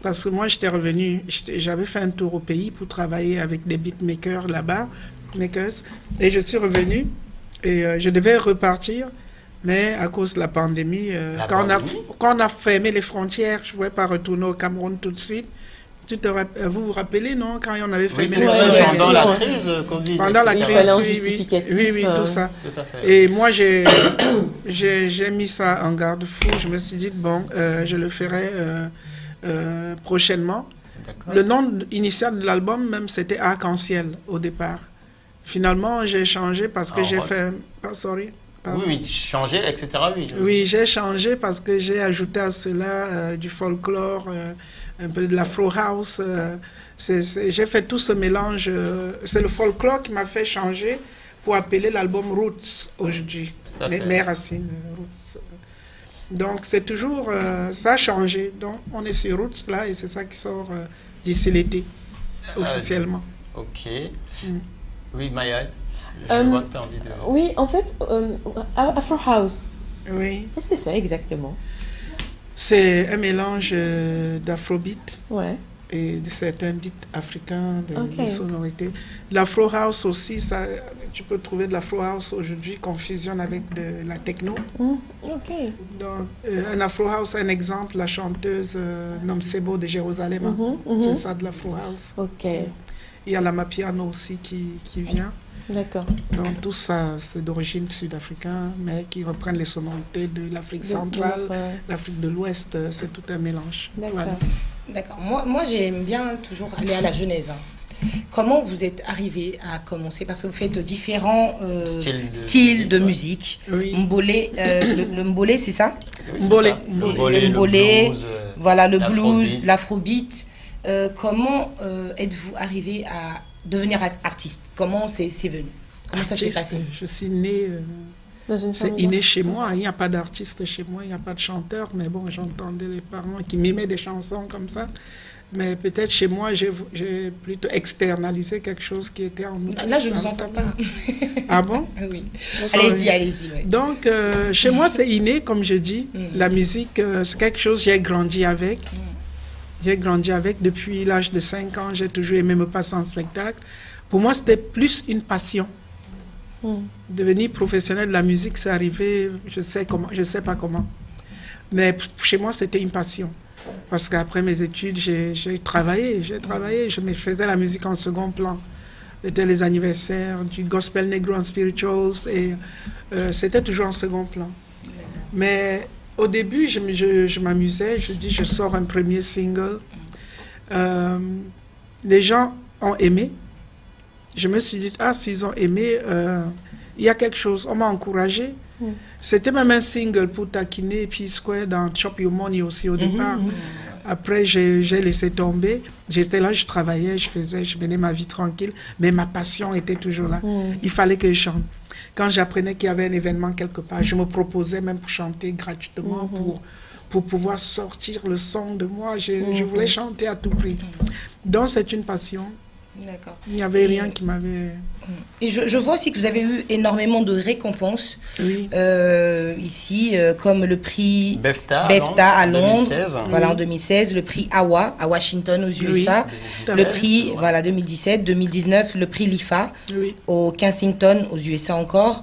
Parce que moi, j'étais revenu, j'avais fait un tour au pays pour travailler avec des beatmakers là-bas, et je suis revenu et je devais repartir. Mais à cause de la pandémie, quand on a fermé les frontières, je ne pouvais pas retourner au Cameroun tout de suite. Vous vous rappelez, non, quand on avait Oui, fermé tout les à fait, frontières pendant la Ouais. crise Covid. Pendant la Il etc. fallait un crise, justificatif, oui, tout ça. Tout à fait. Et moi, j'ai mis ça en garde-fou. Je me suis dit, bon, je le ferai prochainement. D'accord. Le nom initial de l'album, même, c'était Arc-en-Ciel au départ. Finalement, j'ai changé parce que Ah, j'ai ouais. fait... sorry. Pardon. Oui, changer, etc. Oui, Oui, j'ai changé parce que j'ai ajouté à cela du folklore, un peu de l'afro house. J'ai fait tout ce mélange. C'est le folklore qui m'a fait changer pour appeler l'album Roots aujourd'hui. Tout à fait. Mes racines, Roots. Donc c'est toujours, ça a changé. Donc on est sur Roots là et c'est ça qui sort d'ici l'été, officiellement. Ok. Mm. Oui, Maya, je vois que tu as envie de... Oui, en fait, Afro House, Oui, qu'est-ce que c'est exactement? c'est un mélange d'afrobeat Ouais. et de certains beats africains, Ok. de sonorités. L'afro house aussi, ça, tu peux trouver de l'afro house aujourd'hui qu'on fusionne avec de la techno. Ok. Donc, un afro house, un exemple, la chanteuse Nomsebo de Jérusalem, hein. C'est ça de l'afro house. Ok. Il y a la Mapiano aussi qui vient. D'accord. Donc tout ça, c'est d'origine sud-africaine, mais qui reprennent les sonorités de l'Afrique centrale, l'Afrique de l'Ouest, c'est tout un mélange. D'accord. Voilà. D'accord. Moi, j'aime bien toujours aller à la genèse. Hein. Comment vous êtes arrivé à commencer? Parce que vous faites différents styles de musique. Oui. Mbolé, le mbolé, c'est ça? Oui, c'est Mbolé. ça. C'est Mbolé, le mbolé, blues, voilà, le blues, l'afrobeat. l'afrobeat. Comment êtes-vous arrivé à devenir artiste? Comment c'est venu? Comment ça s'est Artiste, passé? je suis née, Dans une c'est famille inné chez moi, il n'y a pas d'artiste chez moi, il n'y a pas de chanteur, mais bon, j'entendais les parents qui mimaient des chansons comme ça. Mais peut-être chez moi, j'ai plutôt externalisé quelque chose qui était en nous. Là, je ne vous entends pas. Ah bon? Oui. Sorry. Allez-y. Ouais. Donc, chez moi, c'est inné, comme je dis. La musique, c'est quelque chose, j'ai grandi avec. J'ai grandi avec. Depuis l'âge de 5 ans, j'ai toujours aimé me passer en spectacle. Pour moi, c'était plus une passion. Devenir professionnel de la musique, c'est arrivé, je sais pas comment. Mais chez moi, c'était une passion. Parce qu'après mes études, j'ai travaillé, je me faisais la musique en second plan. C'était les anniversaires du Gospel Negro and Spirituals et c'était toujours en second plan. Mais au début, je m'amusais, je dis je sors un premier single. Les gens ont aimé. Je me suis dit, ah, s'ils ont aimé, il y a quelque chose. On m'a encouragé. C'était même un single pour taquiner P-Square dans Chop Your Money aussi au départ. Après, j'ai laissé tomber. J'étais là, je travaillais, je menais ma vie tranquille, mais ma passion était toujours là. Il fallait que je chante. Quand j'apprenais qu'il y avait un événement quelque part, je me proposais même pour chanter gratuitement, pour pouvoir sortir le son de moi. Je voulais chanter à tout prix. Donc, c'est une passion. D'accord. Il n'y avait rien qui m'avait... Et je vois aussi que vous avez eu énormément de récompenses ici, comme le prix BEFTA à Londres, 2016. Voilà, en 2016, le prix AWA à Washington aux USA, le prix 2017, 2019, le prix LIFA au Kensington aux USA encore,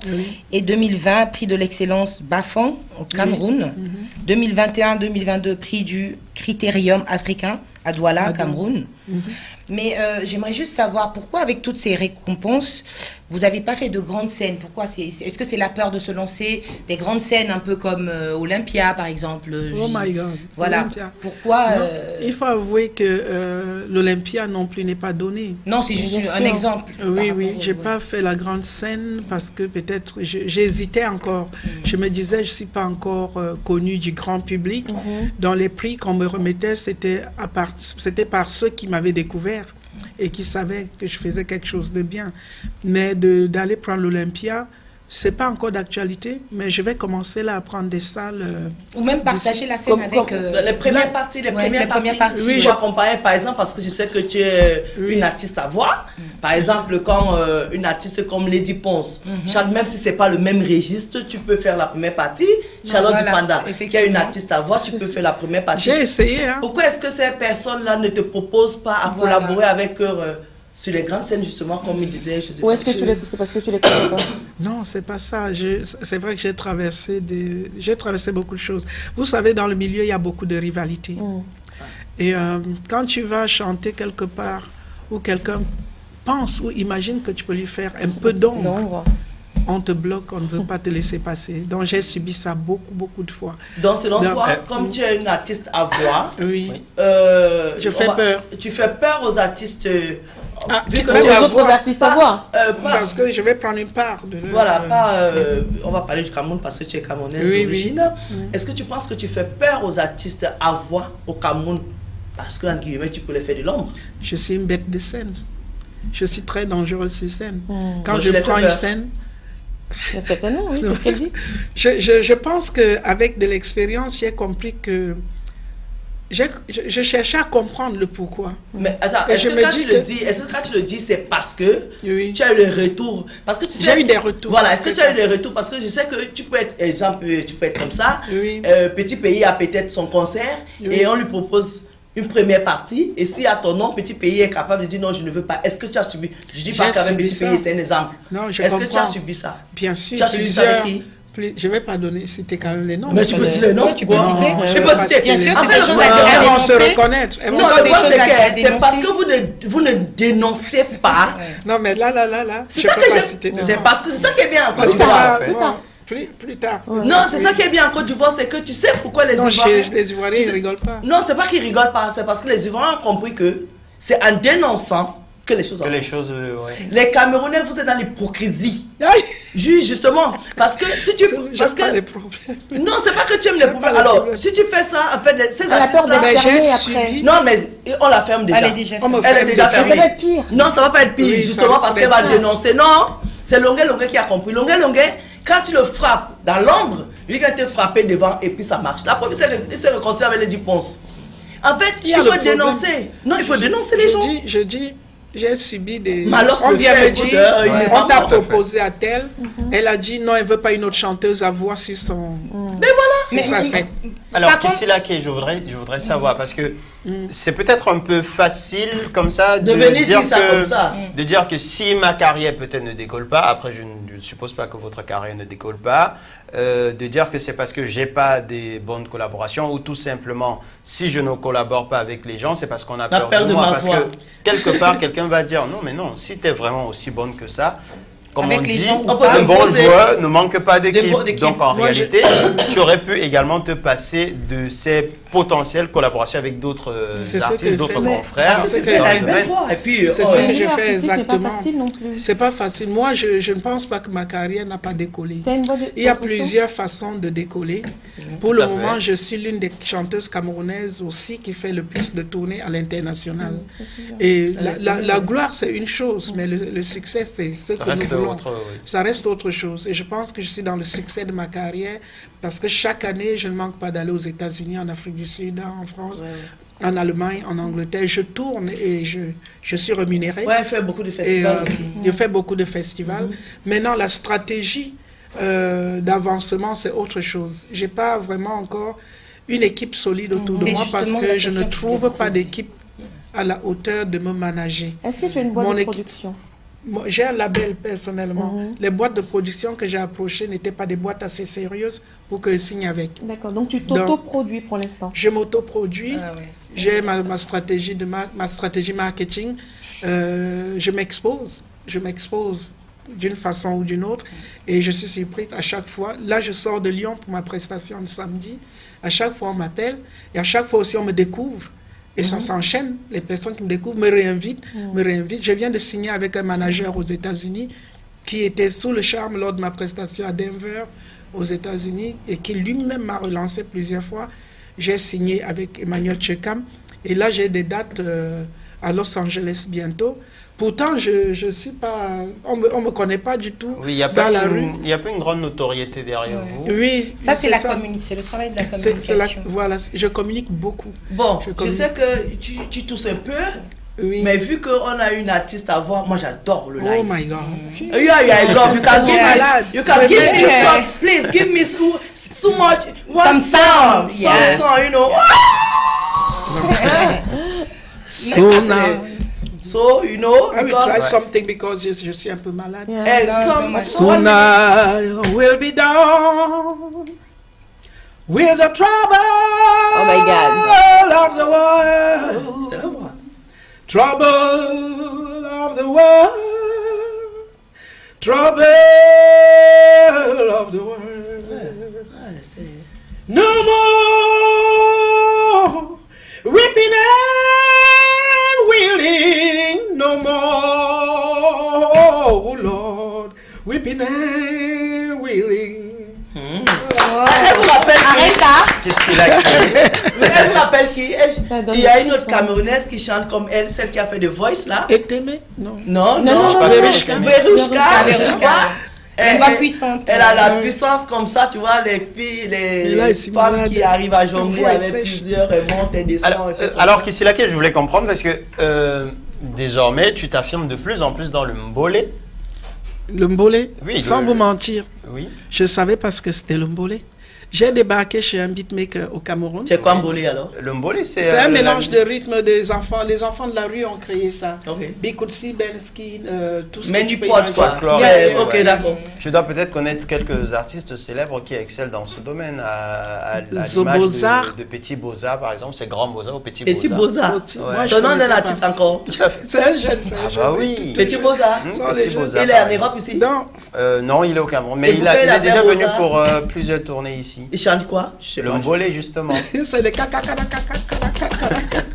et 2020, prix de l'excellence Bafang au Cameroun, 2021-2022, prix du Critérium africain à Douala, Cameroun. Mais j'aimerais juste savoir pourquoi, avec toutes ces récompenses, vous n'avez pas fait de grandes scènes. Pourquoi est-ce que c'est la peur de se lancer des grandes scènes, un peu comme Olympia, par exemple? Oh my God. Voilà. Olympia. Pourquoi Il faut avouer que l'Olympia non plus n'est pas donné. Non, c'est juste un exemple. Oui, j'ai pas fait la grande scène parce que peut-être j'hésitais encore. Je me disais, je suis pas encore connue du grand public. Dans les prix qu'on me remettait, c'était par ceux qui m'avaient découvert et qui savaient que je faisais quelque chose de bien. Mais d'aller prendre l'Olympia, c'est pas encore d'actualité, mais je vais commencer là à prendre des salles. Ou même partager la scène avec... les premières parties, les premières parties. Oui, je accompagne par exemple parce que je sais que tu es une artiste à voix. Par exemple, comme une artiste comme Lady Ponce. Même si c'est pas le même registre, tu peux faire la première partie. Charlotte Dupanda, qui est une artiste à voix, tu peux faire la première partie. J'ai essayé. Hein. Pourquoi est-ce que ces personnes-là ne te proposent pas à collaborer avec eux sur les grandes scènes, justement, comme il disait Joseph? Ou est-ce que c'est parce que tu les connais pas? Non, c'est pas ça. C'est vrai que j'ai traversé beaucoup de choses. Vous savez, dans le milieu, il y a beaucoup de rivalité. Et quand tu vas chanter quelque part où quelqu'un pense ou imagine que tu peux lui faire un peu d'ombre, on te bloque, on ne veut pas te laisser passer. Donc j'ai subi ça beaucoup de fois. Donc selon toi, comme tu es une artiste à voix, je fais peur. Tu fais peur aux artistes. Vu que tu es aux artistes à voix. Parce que je vais prendre une part de... Voilà, on va parler du Cameroun parce que tu es camerounaise d'origine. Est-ce que tu penses que tu fais peur aux artistes à voix au Cameroun parce que, en guillemets, tu peux les faire de l'ombre? Je suis une bête de scène. Je suis très dangereuse sur scène. Quand Donc, je prends une scène... Certainement, oui, c'est ce qu'elle dit. Je pense qu'avec de l'expérience, j'ai compris que je cherchais à comprendre le pourquoi. Mais attends, est-ce que quand tu le dis, c'est parce que tu as eu le retour? Parce que tu sais, j'ai eu des retours. Voilà, est-ce que tu as eu des retours? Parce que je sais que tu peux être, exemple, tu peux être comme ça. Petit Pays a peut-être son concert et on lui propose une première partie. Et si à ton nom, Petit Pays est capable de dire non, je ne veux pas. Est-ce que tu as subi? Je dis pas qu'avec Petit Pays, c'est un exemple. Non, je Est-ce comprends. que tu as subi ça? Bien sûr. Tu as subi ça avec qui? Je ne vais pas citer quand même les noms. Mais tu peux citer les noms. Tu peux citer. Je peux citer. Bien sûr, En c'est fait, des choses à Elles vont se dénoncer. reconnaître. Non, des choses à dénoncer. C'est parce que vous ne dénoncez pas. Non, mais là, C'est je ça peux que pas j'aime. citer. C'est parce que c'est ça qui est bien en Côte Plus d'Ivoire. tard. Plus tard. Non, c'est ça qui est bien en Côte d'Ivoire, c'est que tu sais pourquoi les Non, Ivoiriens... les Ivoiriens, ils ne rigolent pas. Non, c'est pas qu'ils rigolent pas, c'est parce que les Ivoiriens ont compris que c'est en dénonçant que les choses avancent. Les Camerounais, vous êtes dans l'hypocrisie. Justement, parce que si tu... Parce que... les problèmes. Non, c'est pas que tu aimes les problèmes. Alors, si tu fais ça, en fait, ces artistes-là... j'ai subi. Non, mais on la ferme déjà. Elle est déjà fermée. Elle est déjà fermée. Ça va être pire. Non, ça va pas être pire, Oui, justement ça parce va qu'elle va être dénoncer. Non, c'est Longuet qui a compris. Longuet, quand tu le frappes dans l'ombre, lui qui a été frappé devant et puis ça marche. La preuve, il s'est réconcilié avec les Duponce. En fait, il faut dénoncer. Non, il faut dénoncer les gens. Je dis, j'ai subi des... Malos on le vient fait, me dire, écoute, on t'a proposé à telle. Elle a dit non, elle veut pas une autre chanteuse à voix sur son... Mais voilà. C'est ça, c'est... Alors, Par contre- Kisilake, je voudrais savoir, parce que c'est peut-être un peu facile comme ça De venir dire ça comme ça. de dire que si ma carrière peut-être ne décolle pas, après je ne suppose pas que votre carrière ne décolle pas, de dire que c'est parce que j'ai pas des bonnes collaborations ou tout simplement si je ne collabore pas avec les gens, c'est parce qu'on a peur de moi. Parce que quelque part, quelqu'un va dire non, mais non, si tu es vraiment aussi bonne que ça, comme Avec on les dit, gens ou un pas. bon joueur ne manque pas Des d'équipe. d'équipe. Donc en Moi, réalité, tu aurais pu également te passer de ces potentielles collaborations avec d'autres C'est ce que artistes, je d'autres fais. confrères. C'est ce que dans je le fais. domaine. Et puis, C'est ça que je L'artistique fais n'est exactement. pas facile non plus. C'est pas facile. Moi, je ne pense pas que ma carrière n'a pas décollé. T'as une voix de- Il y a production? plusieurs façons de décoller. Pour Tout le à fait. moment, je suis l'une des chanteuses camerounaises aussi qui fait le plus de tournées à l'international. Ça, c'est bien. Et la gloire, c'est une chose, mais le succès, c'est ce Ça que nous reste voulons. autre, oui. Ça reste autre chose. Et je pense que je suis dans le succès de ma carrière parce que chaque année, je ne manque pas d'aller aux États-Unis, en Afrique du Sud, en France, en Allemagne, en Angleterre. Je tourne et je suis rémunérée. Ouais, elle fait beaucoup de Et, festivals aussi. je fais beaucoup de festivals. Maintenant, la stratégie d'avancement, c'est autre chose. Je n'ai pas vraiment encore une équipe solide autour de C'est moi parce justement la que je ne question que je trouve vous pas pose. d'équipe à la hauteur de me manager. Est-ce que tu as une boîte Mon de équipe- production? Moi, j'ai un label personnellement. Les boîtes de production que j'ai approchées n'étaient pas des boîtes assez sérieuses pour que je signe avec. D'accord, donc tu t'auto-produis pour l'instant. Je m'autoproduis. Ah ouais, c'est- J'ai ma stratégie ma stratégie marketing. Je m'expose d'une façon ou d'une autre et je suis surprise à chaque fois. Là, je sors de Lyon pour ma prestation de samedi. À chaque fois, on m'appelle et à chaque fois aussi, on me découvre. Et ça s'enchaîne. Les personnes qui me découvrent me réinvitent, me réinvitent. Je viens de signer avec un manager aux États-Unis qui était sous le charme lors de ma prestation à Denver, aux États-Unis, et qui lui-même m'a relancé plusieurs fois. J'ai signé avec Emmanuel Tchekam. Et là, j'ai des dates à Los Angeles bientôt. Pourtant, je suis pas... On me connaît pas du tout Oui, il n'y a, dans pas la une- rue. il y a pas une grande notoriété derrière vous. Oui. Ça, c'est la ça. c'est le travail de la C'est communication. voilà, je communique beaucoup. Bon, Je je communique. sais que tu tousses un peu, Oui. mais vu qu'on a une artiste à voir, moi j'adore le live. Oh my God. I love you. Can So give malade. me, you can give me Yeah. some, please give me so much, Some sound, yes. some song, you know. So now, So, you know, I will try because something because je suis un peu malade. Yeah. and No, some, no, Soon I will be down with the trouble my God. of the world. c'est la voix. Trouble of the world. Trouble of the world. Ouais, c'est- No more weeping and wailing. No more, oh Lord, weeping and wailing. Elle vous rappelle qui? Arrête là. Kisilake. Elle vous rappelle qui? Ça donne Il y a le une autre son. Camerounaise qui chante comme elle, celle qui a fait The Voice là. Et t'aimer? Non. Non, Non, non, non, Verushka. Verushka, Verushka. Une voix puissante. Elle a la puissance comme ça, tu vois, les filles, Et là, les elle est femmes malade. qui arrivent à jongler voix est avec sèche. plusieurs, elles montent et descendent. Alors, et fait comme alors ça. Kisilake, je voulais comprendre parce que désormais, tu t'affirmes de plus en plus dans le mbolé. Le mbolé? Oui, Sans le- vous mentir, Oui. je savais parce que c'était le mbolé. J'ai débarqué chez un beatmaker au Cameroun. C'est quoi Mbolé alors? Le mbolé, c'est. C'est un le- mélange de rythmes des enfants. Les enfants de la rue ont créé ça. Ok. Bikutsi, Benskin, tout ce que Mais tu du peux pot imaginer. quoi. folklore, Yeah, ouais, ok, ouais. d'accord. Tu dois peut-être connaître quelques artistes célèbres qui excellent dans ce domaine. À l'image Zobozar. de Petit Beaux-Arts, par exemple, c'est Grand Beaux-Arts ou Petit Petit Beaux-Arts. Beaux-Arts. Petit- Ouais. moi, je Son nom connaissais d'un pas. artiste encore. Tout à fait. C'est un jeune, c'est un Ah jeune. bah oui. Petit Beaux-Arts. Sans les Petit jeunes. Beaux-Arts. Il est en Europe ici. Non, Non, il est au Cameroun. Mais Et il pourquoi il est déjà appelle venu Beaux-Arts pour plusieurs tournées ici. Il chante quoi? Je sais Le pas. mbolé, justement. c'est les caca.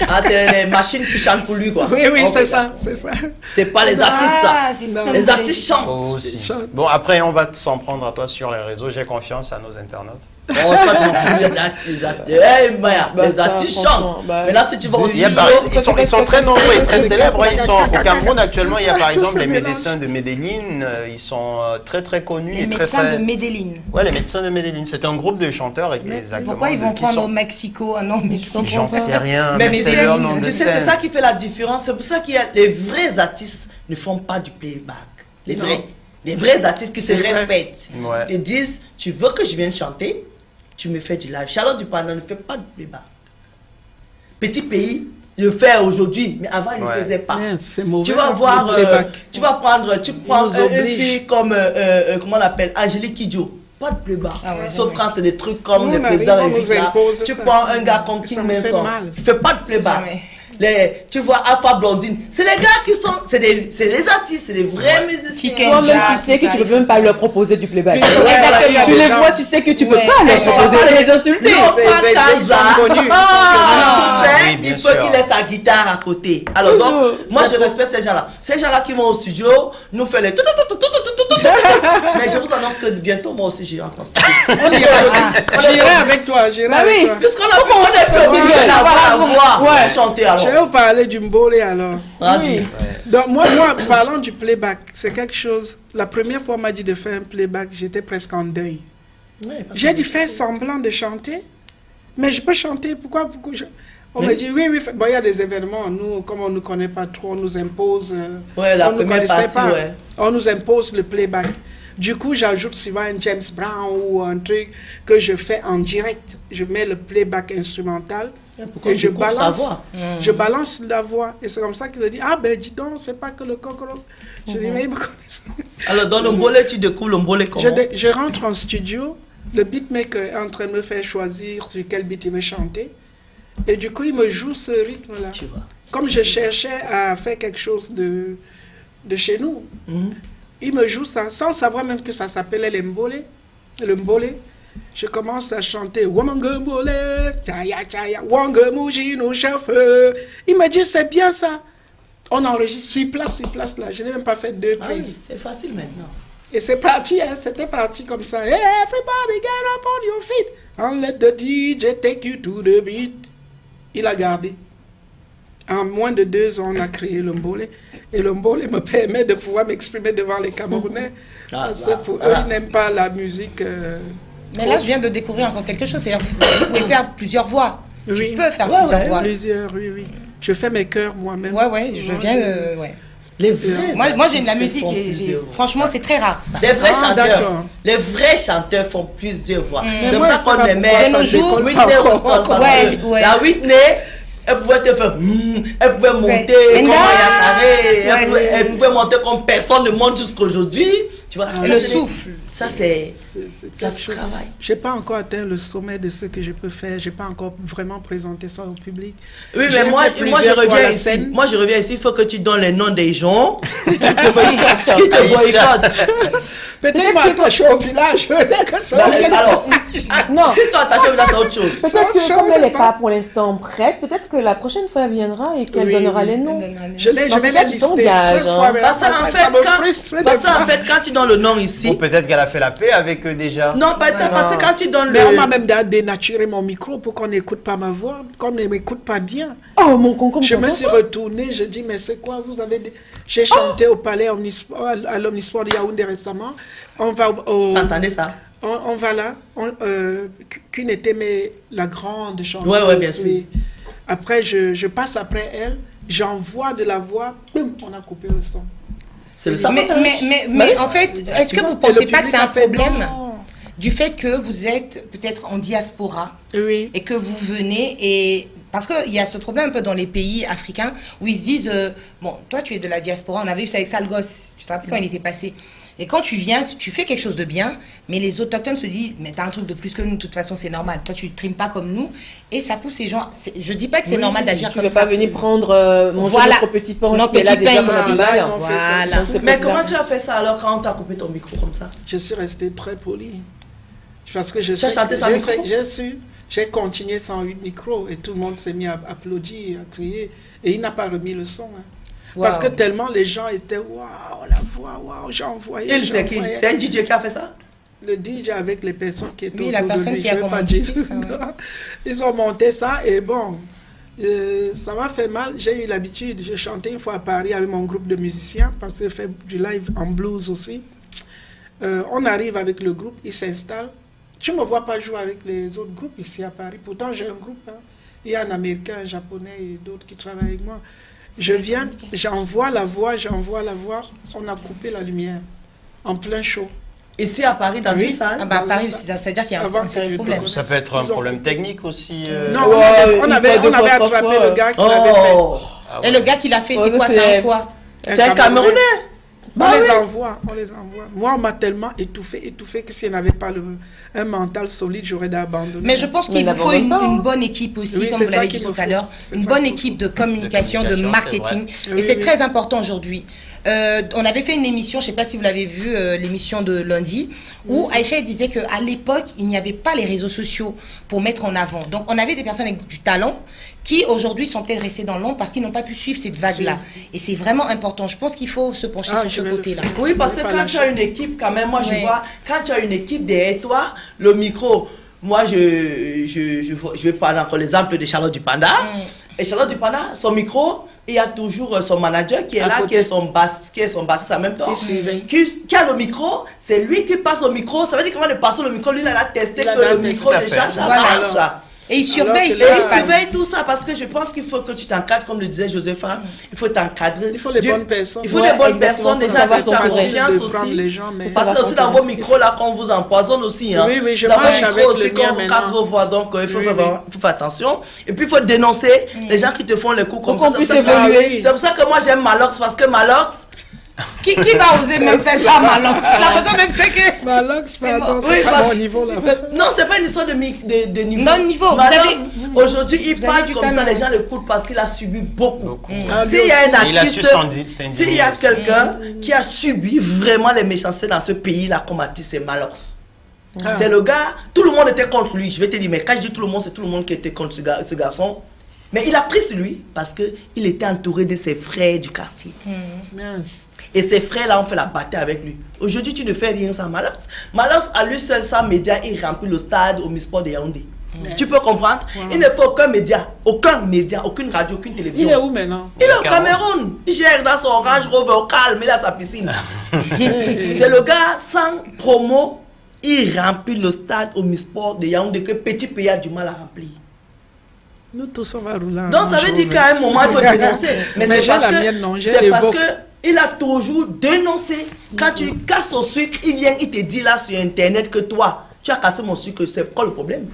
Ah, c'est les machines qui chantent pour lui quoi. Oui, oui, Ok. c'est ça, c'est ça. C'est pas les artistes ça. Ah, c'est ça. Les artistes chantent. Aussi. chante. Bon, après, on va s'en prendre à toi sur les réseaux. J'ai confiance à nos internautes. Bon, ça, je m'en fous, les artistes. Eh, Maya, Bah, les ça, artistes franchement, chantent. bah, Mais là, si tu vas au Il y a studio, par- ils sont très nombreux et très célèbres. Ils sont au Cameroun actuellement. Il y a par Tout exemple se les mélange. médecins de Medellín. Ils sont très très connus Les et très médecins très. de Medellín. Ouais, les médecins de Medellín. C'est un groupe de chanteurs exactement. Pourquoi ils vont qui prendre sont- au Mexico un nom mexicain? J'en sais rien. mais Mais tu c'est sais, leur nom de tu sais, c'est scène. ça qui fait la différence. C'est pour ça qu'il y a les vrais artistes ne font pas du playback. Les vrais. Les vrais artistes qui se C'est vrai. respectent. Ouais. Ils disent, tu veux que je vienne chanter? tu me fais du live. Charlotte Dupanda ne fait pas de playback. Petit pays, il le fait aujourd'hui, mais avant, il ne le faisait pas. C'est mauvais. Tu vas voir, tu prends nous une oblige. fille comme, comment on l'appelle, Angélique Kidjo. Pas de playback. Sauf quand c'est des trucs comme Nous, le on président arrive, on nous là. impose Tu ça. prends un gars comme Ça King me fait Manson. mal. Il fait pas de playback. Jamais. Tu vois Alpha Blondine, c'est les gars qui sont, c'est les artistes, c'est les vrais musiciens. Chicken Toi-même, Jack, tu sais que ça, tu peux même pas leur proposer du playback. Exactement. Tu les vois, tu sais que tu peux Ouais. pas leur Ils sont proposer, pas- c'est les insulter. Non, C'est- pas c'est- Kaza. ils sont connus, ils sont Ah, connus. tu sais, Oui, bien il faut sûr. qu'il ait sa guitare à côté. Alors donc, Toujours. moi je respecte ces gens-là. Ces gens-là qui vont au studio, nous font les tout. Mais je vous annonce que bientôt moi aussi j'ai rentré en studio. J'irai avec toi, j'irai Bah avec oui. toi. Puisqu'on a on est professionnel d'avoir la voix Ouais. pour chanter Je vais alors. vous parler du mbolé alors. Vas-y. Oui. Donc moi, parlant du playback, c'est quelque chose. La première fois, on m'a dit de faire un playback, j'étais presque en deuil. Ouais, parce J'ai que- dû faire semblant de chanter, mais je peux chanter. Pourquoi On me dit oui, bon, il y a des événements. Nous, comme on ne nous connaît pas trop, on nous impose. Ouais, la on ne première connaissait partie, pas. ouais. On nous impose le playback. Du coup, j'ajoute souvent un James Brown ou un truc que je fais en direct. Je mets le playback instrumental. Pourquoi Et je tu coupes sa balance, voix? je balance la voix. Et c'est comme ça qu'ils ont dit, ah ben dis donc, c'est pas que le coco. Je dis, mais ils me connaissent. Alors dans le mbolé, tu découvres le mbolé comment? Je rentre en studio, le beatmaker est en train de me faire choisir sur quel beat il veut chanter. Et du coup, il me joue ce rythme-là. Tu vois. Comme je cherchais à faire quelque chose de chez nous, il me joue ça, sans savoir même que ça s'appelait le mbolé. Je commence à chanter Wamanga Mbolé, Tchaya Tchaya, Wanga Moujino Chauffeur. Il me dit, c'est bien ça. On enregistre sur place là. Je n'ai même pas fait deux Ah oui, prises. c'est facile maintenant. Et c'est parti, hein, c'était parti comme ça. Hey, everybody get up on your feet and let the DJ take you to the beat. Il a gardé. En moins de 2 ans, on a créé le mbolé. Et le mbolé me permet de pouvoir m'exprimer devant les Camerounais. Parce que pour eux, ils n'aiment pas la musique. Mais là, je viens de découvrir encore quelque chose. C'est-à-dire, vous pouvez faire plusieurs voix. Oui. Tu peux faire Ouais, plusieurs ouais. voix. Plusieurs, oui. Je fais mes chœurs moi-même. Ouais, je Souvent, viens de... Ouais. Les vrais Moi, j'aime la artistes musique font et plusieurs voix. franchement, c'est très rare, ça. Les vrais Ah, chanteurs, d'accord. les vrais chanteurs font plusieurs voix. C'est pour moi, ça ça qu'on va les met. pourquoi ça, je décolle Whitney pas Houston, encore. parce Ouais, que ouais. la Whitney, elle pouvait te faire, elle pouvait monter comme Linda. Ayakaré, Ouais. elle pouvait monter comme personne ne monte jusqu'aujourd'hui. Tu vois, Et ça, le c'est- souffle. Ça, c'est. C'est Ça quelque se chose. travaille. Je n'ai pas encore atteint le sommet de ce que je peux faire. Je n'ai pas encore vraiment présenté ça au public. Oui, J'ai mais moi, fait moi, je plusieurs fois reviens la ici. scène. Moi, je reviens ici. Il faut que tu donnes les noms des gens qui te boycottent. Peut-être qu'ils m'ont attaché au village. Peut-être que ça- Alors, Non. si tu as attaché au village, c'est autre chose. Peut-être autre que chose, comme elle n'est pas- pas pour l'instant prête, peut-être que la prochaine fois elle viendra et qu'elle Oui, donnera oui. les noms. Je vais Parce que les là, tu lister t'engages, chaque hein. fois. Mais Parce ça qu'en me fait, frustre des parce qu'en fois. fait, quand tu donnes le nom ici. Ou peut-être qu'elle a fait la paix avec eux déjà. Non, parce que quand tu donnes Mais on m'a le. même dénaturé mon micro pour qu'on n'écoute pas ma voix, qu'on ne m'écoute pas bien. Oh mon concombre. Je me suis retournée, je dis, mais c'est quoi, vous avez... J'ai chanté au palais Omnisport, à l'Omnisport de Yaoundé récemment. On va au... Vous entendez ça? On va là. Qu'une était mais la grande chanteuse. Ouais, bien sûr. oui. Après, je passe après elle, j'envoie de la voix, boum, on a coupé le son. C'est le Mais, sabotage. mais en fait, est-ce que vous ne pensez pas que c'est un problème Non. du fait que vous êtes peut-être en diaspora Oui. et que vous venez et... Parce qu'il y a ce problème un peu dans les pays africains où ils se disent, bon, toi tu es de la diaspora, on avait vu ça avec Salgos, tu te rappelles quand il était passé. Et quand tu viens, tu fais quelque chose de bien, mais les autochtones se disent, mais t'as un truc de plus que nous, de toute façon c'est normal, toi tu ne trimes pas comme nous, et ça pousse les gens, je dis pas que c'est normal d'agir Tu comme ne veux ça. pas venir prendre manger Voilà. notre petit pain Notre qui est là petit pain déjà ici. comme un mal. On fait ça. Voilà. Donc, c'est Mais pour comment ça. tu as fait ça alors quand on t'a coupé ton micro comme ça? Je suis restée très polie. Parce que je Tu as sais chanté que- sans j'ai- micro? j'ai continué sans micro et tout le monde s'est mis à applaudir, à crier. Et il n'a pas remis le son. hein. Wow. Parce que tellement les gens étaient waouh, la voix, waouh, j'ai envoyé. Il c'est qui? j'envoyais. C'est un DJ qui a fait ça? Le DJ avec les personnes qui étaient Oui, la autour de personne lui, qui je a vais pas commandité dire. ça, ouais. Ils ont monté ça et bon, ça m'a fait mal. J'ai eu l'habitude, je chantais une fois à Paris avec mon groupe de musiciens parce que je fais du live en blues aussi. On arrive avec le groupe, il s'installe. Tu ne me vois pas jouer avec les autres groupes ici à Paris. Pourtant, j'ai un groupe. hein. Il y a un Américain, un Japonais et d'autres qui travaillent avec moi. Je viens, j'envoie la voix, on a coupé la lumière en plein show. Ici à Paris, dans une salle. Ah bah, à Paris, c'est-à-dire qu'il y a un sérieux problème. Ça peut être un problème technique aussi. Non, Ouais, on avait une fois, deux fois, trois attrapé fois. le gars qui l'avait fait. Oh, Et le gars qui l'a fait, c'est Oh, quoi? c'est- C'est un quoi? c'est un Camerounais. Bah On les oui. envoie, on les envoie. Moi, on m'a tellement étouffé que si elle n'avait pas un mental solide, j'aurais abandonné. Mais je pense qu'il Mais vous faut n'abandonne pas, hein. une bonne équipe aussi, Oui, comme c'est vous ça l'avez qu'il dit me tout à faut. l'heure. C'est Une ça bonne qu'il me équipe de communication, de communication, marketing. c'est vrai. Et Oui, c'est oui. très important aujourd'hui. On avait fait une émission, je ne sais pas si vous l'avez vue, l'émission de lundi, où Aïcha disait qu'à l'époque, il n'y avait pas les réseaux sociaux pour mettre en avant. Donc, on avait des personnes avec du talent qui, aujourd'hui, sont peut-être restées dans l'ombre parce qu'ils n'ont pas pu suivre cette vague-là. Et c'est vraiment important. Je pense qu'il faut se pencher Ah, sur je ce vais le côté-là. faire. Oui, parce que Pas quand lâcher. tu as une équipe, quand même, moi je Oui. vois, quand tu as une équipe derrière toi, le micro, moi je vais prendre encore l'exemple de Charlotte Dupanda. Et Charlotte Dupanda, son micro, il y a toujours son manager qui est À là, côté. qui est son bassiste en même temps. Il surveille. Qui a le micro, c'est lui qui passe au micro. Ça veut dire qu'avant de passer le micro, lui, il a testé Il a que le testé, micro tout à déjà, fait. ça Voilà. marche. Et ils surveillent que ce Et là, qui se il passe. surveille tout ça parce que je pense qu'il faut que tu t'encadres, comme le disait Josépha, il faut t'encadrer. Il faut les bonnes personnes. Il faut Ouais, des bonnes exactement. personnes, Faut déjà savoir que tu as s'entourer. confiance de prendre aussi. les gens, mais Parce que aussi dans vos micros là, qu'on vous empoisonne aussi. Hein. Oui, oui, je Dans vos marche micros avec aussi, le qu'on mien vous casse maintenant. vos voix, donc il faut, Oui, faut faire attention. Et puis il faut dénoncer les gens qui te font les coups comme Pour ça. qu'on C'est puisse pour ça que- évoluer. c'est pour ça que moi j'aime Malox, parce que Malox, Qui va oser même faire ça, Malox? La personne même sait que... Malox, pardon, Oui, c'est pas parce- mon niveau là. non, c'est pas une histoire de niveau. Non, niveau, vous Malox, avez- aujourd'hui, il vous avez parle du comme ça, talent. les gens l'écoutent parce qu'il a subi beaucoup. Ah, lui S'il y a un Et il a su artiste, s'indigner s'il y a aussi. quelqu'un qui a subi vraiment les méchancetés dans ce pays-là, comme artiste, c'est Malox. Ah. C'est le gars, tout le monde était contre lui. Je vais te dire, mais quand je dis tout le monde, c'est tout le monde qui était contre ce garçon. Mais il a pris sur lui parce qu'il était entouré de ses frères du quartier. Mince. Et ses frères-là ont fait la bataille avec lui. Aujourd'hui, tu ne fais rien sans Malox. Malox, à lui seul, sans média, il remplit le stade au Misport de Yaoundé. Tu peux comprendre? Il ne faut aucun média, aucune radio, aucune télévision. Il est où maintenant? Il est au Cameroun. Il gère dans son Range Rover au calme, il a sa piscine. C'est le gars sans promo, il remplit le stade au Misport de Yaoundé que petit pays a du mal à remplir. Nous tous on va rouler. Donc ça veut dire qu'à un moment il faut dénoncer. Mais c'est j'ai parce la que mienne, non, j'ai c'est les parce vôtres. que il a toujours dénoncé. Quand tu casses son sucre, il vient, il te dit là sur internet que toi, tu as cassé mon sucre, c'est quoi le problème?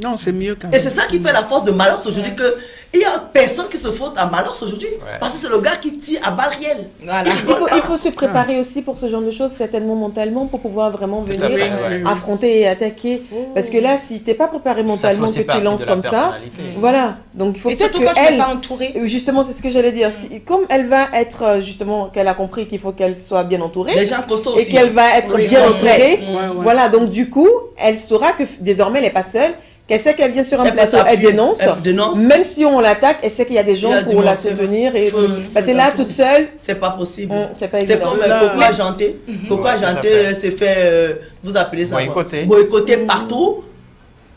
Non, c'est mieux quand Et même. c'est ça qui fait la force de Malox aujourd'hui, que il y a personne qui se faute à Malox aujourd'hui. Parce que c'est le gars qui tire à balles réelles. Voilà. Il faut se préparer aussi pour ce genre de choses, certainement mentalement, pour pouvoir vraiment Tout à venir fait, ouais. affronter et attaquer. Parce que là, si t'es pas préparé Ça fait mentalement, aussi que tu partie lances de la comme ça, personnalité. voilà. Donc il faut Et peut-être surtout quand que tu n'es elle, pas entouré. justement, c'est ce que j'allais dire. Comme elle va être justement, qu'elle a compris qu'il faut qu'elle soit bien entourée Les gens costauds et aussi. qu'elle va être Oui, bien ils sont entourée, prêts. Ouais, ouais. voilà. Donc du coup, elle saura que désormais elle n'est pas seule. Qu'elle sait qu'elle vient sur un Elle peut plateau, elle s'appuyer, dénonce. elle dénonce. Même si on l'attaque, elle sait qu'il y a des Il y gens a du pour la monde, c'est soutenir. Et faut- parce que faut là, pas toute seule, C'est pas possible. c'est pas C'est évident. comme Là- Coco Ajanté. Coco Ouais, tout à Ajanté fait. s'est fait, vous appelez ça Boycotter. Boycotter partout.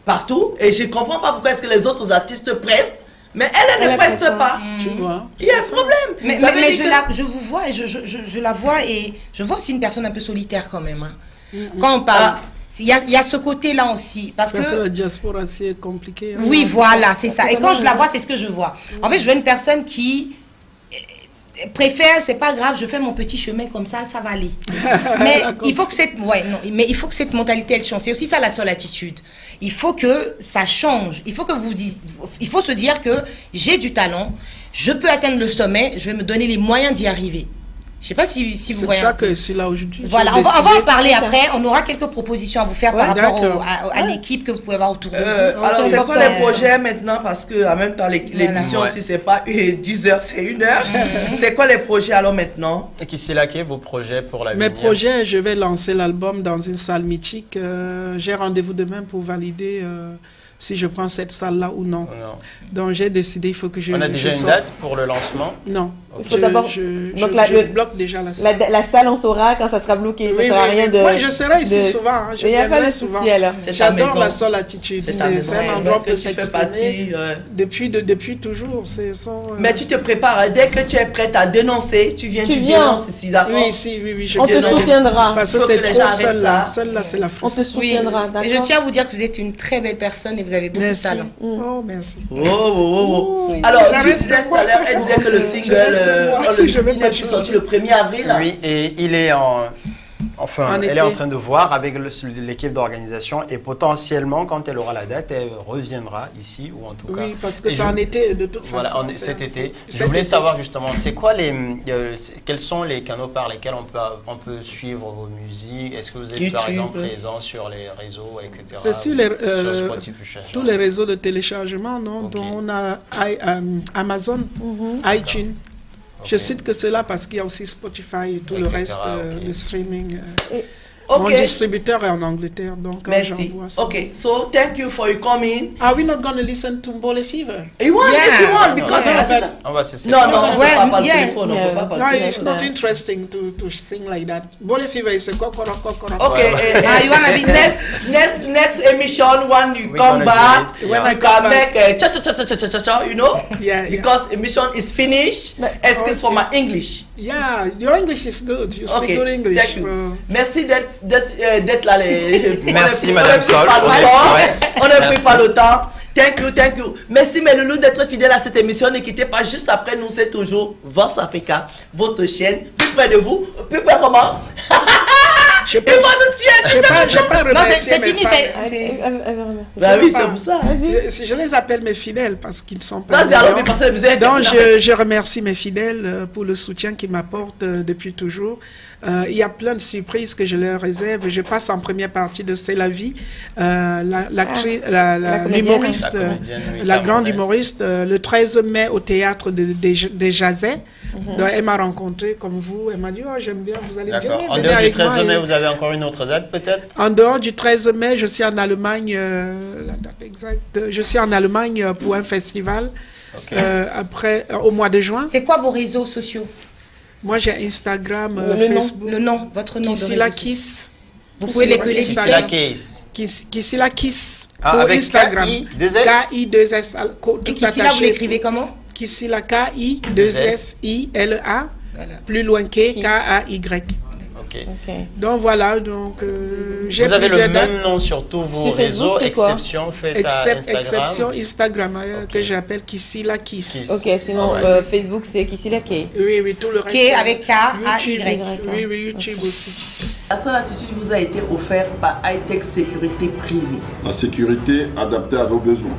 Partout. Et je comprends pas pourquoi est-ce que les autres artistes prestent. Mais elle Elle ne ne preste presse pas. Tu vois? Il y a un C'est ça. problème. Mais, Ça veut mais dire que- je vous vois et je la vois et je vois aussi une personne un peu solitaire quand même. Hein. Quand on parle, Ah. il y a ce côté-là aussi. Parce Parce que que, la diaspora, c'est compliqué. hein. oui, voilà, c'est ça. Et quand je la vois, c'est ce que je vois. En fait, je vois une personne qui préfère, c'est pas grave, je fais mon petit chemin comme ça va aller. Mais il faut que il faut que cette mentalité elle change. C'est aussi ça la seule attitude. Il faut que ça change. Il faut que il faut se dire que j'ai du talent, je peux atteindre le sommet, je vais me donner les moyens d'y arriver. Je sais pas si vous C'est voyez. ça que je suis là aujourd'hui. Voilà, J'ai on va en décidé- parler après. On aura quelques propositions à vous faire par Ouais, rapport d'accord. à l'équipe que vous pouvez avoir autour de vous. Alors, c'est c'est quoi important. les projets maintenant? Parce que en même temps, l'émission, Ouais. si c'est pas 10 heures, c'est 1 heure. C'est quoi les projets alors maintenant? Et qui c'est là qui est vos projets pour la Mes projets, je vais lancer l'album dans une salle mythique. J'ai rendez-vous demain pour valider si je prends cette salle-là ou non. Non. Donc j'ai décidé, il faut que je. On a déjà je une sorte. date pour le lancement. Non. Il faut d'abord- donc je bloque déjà la salle. la salle, on saura quand ça sera bloqué. Ça Oui, sert à oui, rien oui. de. Moi, je serai ici de- souvent. Hein. Je Il n'y a pas viendrai de souvent. souci alors. C'est ta J'adore maison. la seule attitude. C'est ta maison. C'est un Ouais, endroit que pour tu fais s'exprimer. partie, ouais. Depuis toujours. C'est son, Mais tu te prépares. Dès que tu es prête à dénoncer, tu viens, Tu tu viens. dénonces ici, d'accord? Oui, si, oui, je On te viens. soutiendra. Parce que Faut c'est que les trop gens arrêtent seul là. ça. Seul là, c'est la On te frustration. soutiendra, Et d'accord. je tiens à vous dire que vous êtes une très belle personne et vous avez beaucoup Merci. de talent. Oh, merci. Oh, oh, oh, oh. Oui. Alors, tu J'arrête disais de tout à l'heure, elle disait que le Je single, reste de moi. le Si je vais single pas est sorti le 1er avril. là. Oui, et il est en Enfin, En elle été. est en train de voir avec l'équipe d'organisation et potentiellement, quand elle aura la date, elle reviendra ici ou en tout cas. Oui, parce que Et c'est je- en été de toute Voilà, façon. cet été. Je Cet voulais été. savoir justement, c'est quoi quels sont les canaux par lesquels on peut suivre vos musiques? Est-ce que vous êtes par YouTube. exemple présent sur les réseaux, etc. C'est sur les, sur Spotify, tous les réseaux de téléchargement, non? Ok. Dont on a Amazon, iTunes. Je Ok. cite que cela parce qu'il y a aussi Spotify et tout le Etc., reste ok. de streaming. Ok. Mon distributeur est en Angleterre, donc Merci. j'envoie ça. Okay, so thank you for your coming. Are we not going to listen to Mbole Fever? You want, Yeah. if you want, Non, because non, that's- On va se non, non, on ne Ouais, peut pas yeah. le téléphone, on Yeah. peut pas No, parler. it's not interesting to sing like that. Mbole Fever is a kokoro kokoro. Okay, You wanna be next emission when you We're come gonna back, do it, when yeah. I can make cha, you know? Yeah, yeah. Because emission is finished. Excuse for my English. Yeah, your English is good. You speak Okay, good English. thank you. so- Merci d'être là. Merci, on Madame ne Sol. pris pas le On est temps. prêts. On ne pris Merci. pas le temps. Thank you. Merci mes loulous d'être fidèles à cette émission. Ne quittez pas, juste après nous, c'est toujours Vox Africa, votre chaîne, plus près de vous. Plus près comment? Je Il peux, va nous tuer. j'ai pas Non, remercié c'est mes fini, fans. Elle va remercier. Bah oui, c'est pour ça. Vas-y. Je les appelle mes fidèles parce qu'ils ne sont pas. Vas-y, alors, millions. mais passez la musique. Donc, je remercie mes fidèles pour le soutien qu'ils m'apportent depuis toujours. Il y a plein de surprises que je leur réserve. Je passe en première partie de C'est la vie. L'humoriste, La comédienne, oui, la grande camerounaise. humoriste, le 13 mai au théâtre des Jazets. Donc, elle m'a rencontré comme vous. Elle m'a dit, oh, j'aime bien, vous allez D'accord. venir En venir dehors du avec moi. 13 mai, Et- vous avez encore une autre date peut-être? En dehors du 13 mai, je suis en Allemagne, la date exacte, je suis en Allemagne pour un festival Ok. au mois de juin. C'est quoi vos réseaux sociaux? Moi, j'ai Instagram, Le nom. Facebook, Le nom, votre nom de Kissila réseau social. Kiss. Vous pouvez l'épeler C'est vite la fait. case. Kissila Kiss Ah, pour avec Instagram. K-I-2-S? K-I-2-S. Et qu'ici là, vous l'écrivez comment? Kissila K-I-2-S-I-L-A. Voilà. Plus loin que K-A-Y. Ok. Ok. Donc voilà, donc j'ai Vous avez le plusieurs dates. même nom sur tous vos Sur Facebook, réseaux, c'est quoi? exception faite à Instagram. Exception Instagram, Ok. que j'appelle Kissila Kiss. Kiss. Ok, sinon Alright. Facebook c'est Kissila K. Oui, tout le reste. K avec YouTube. K-A-Y. Oui, YouTube aussi. La seule attitude vous a été offerte par Hightech Sécurité Privée. La sécurité adaptée à vos besoins.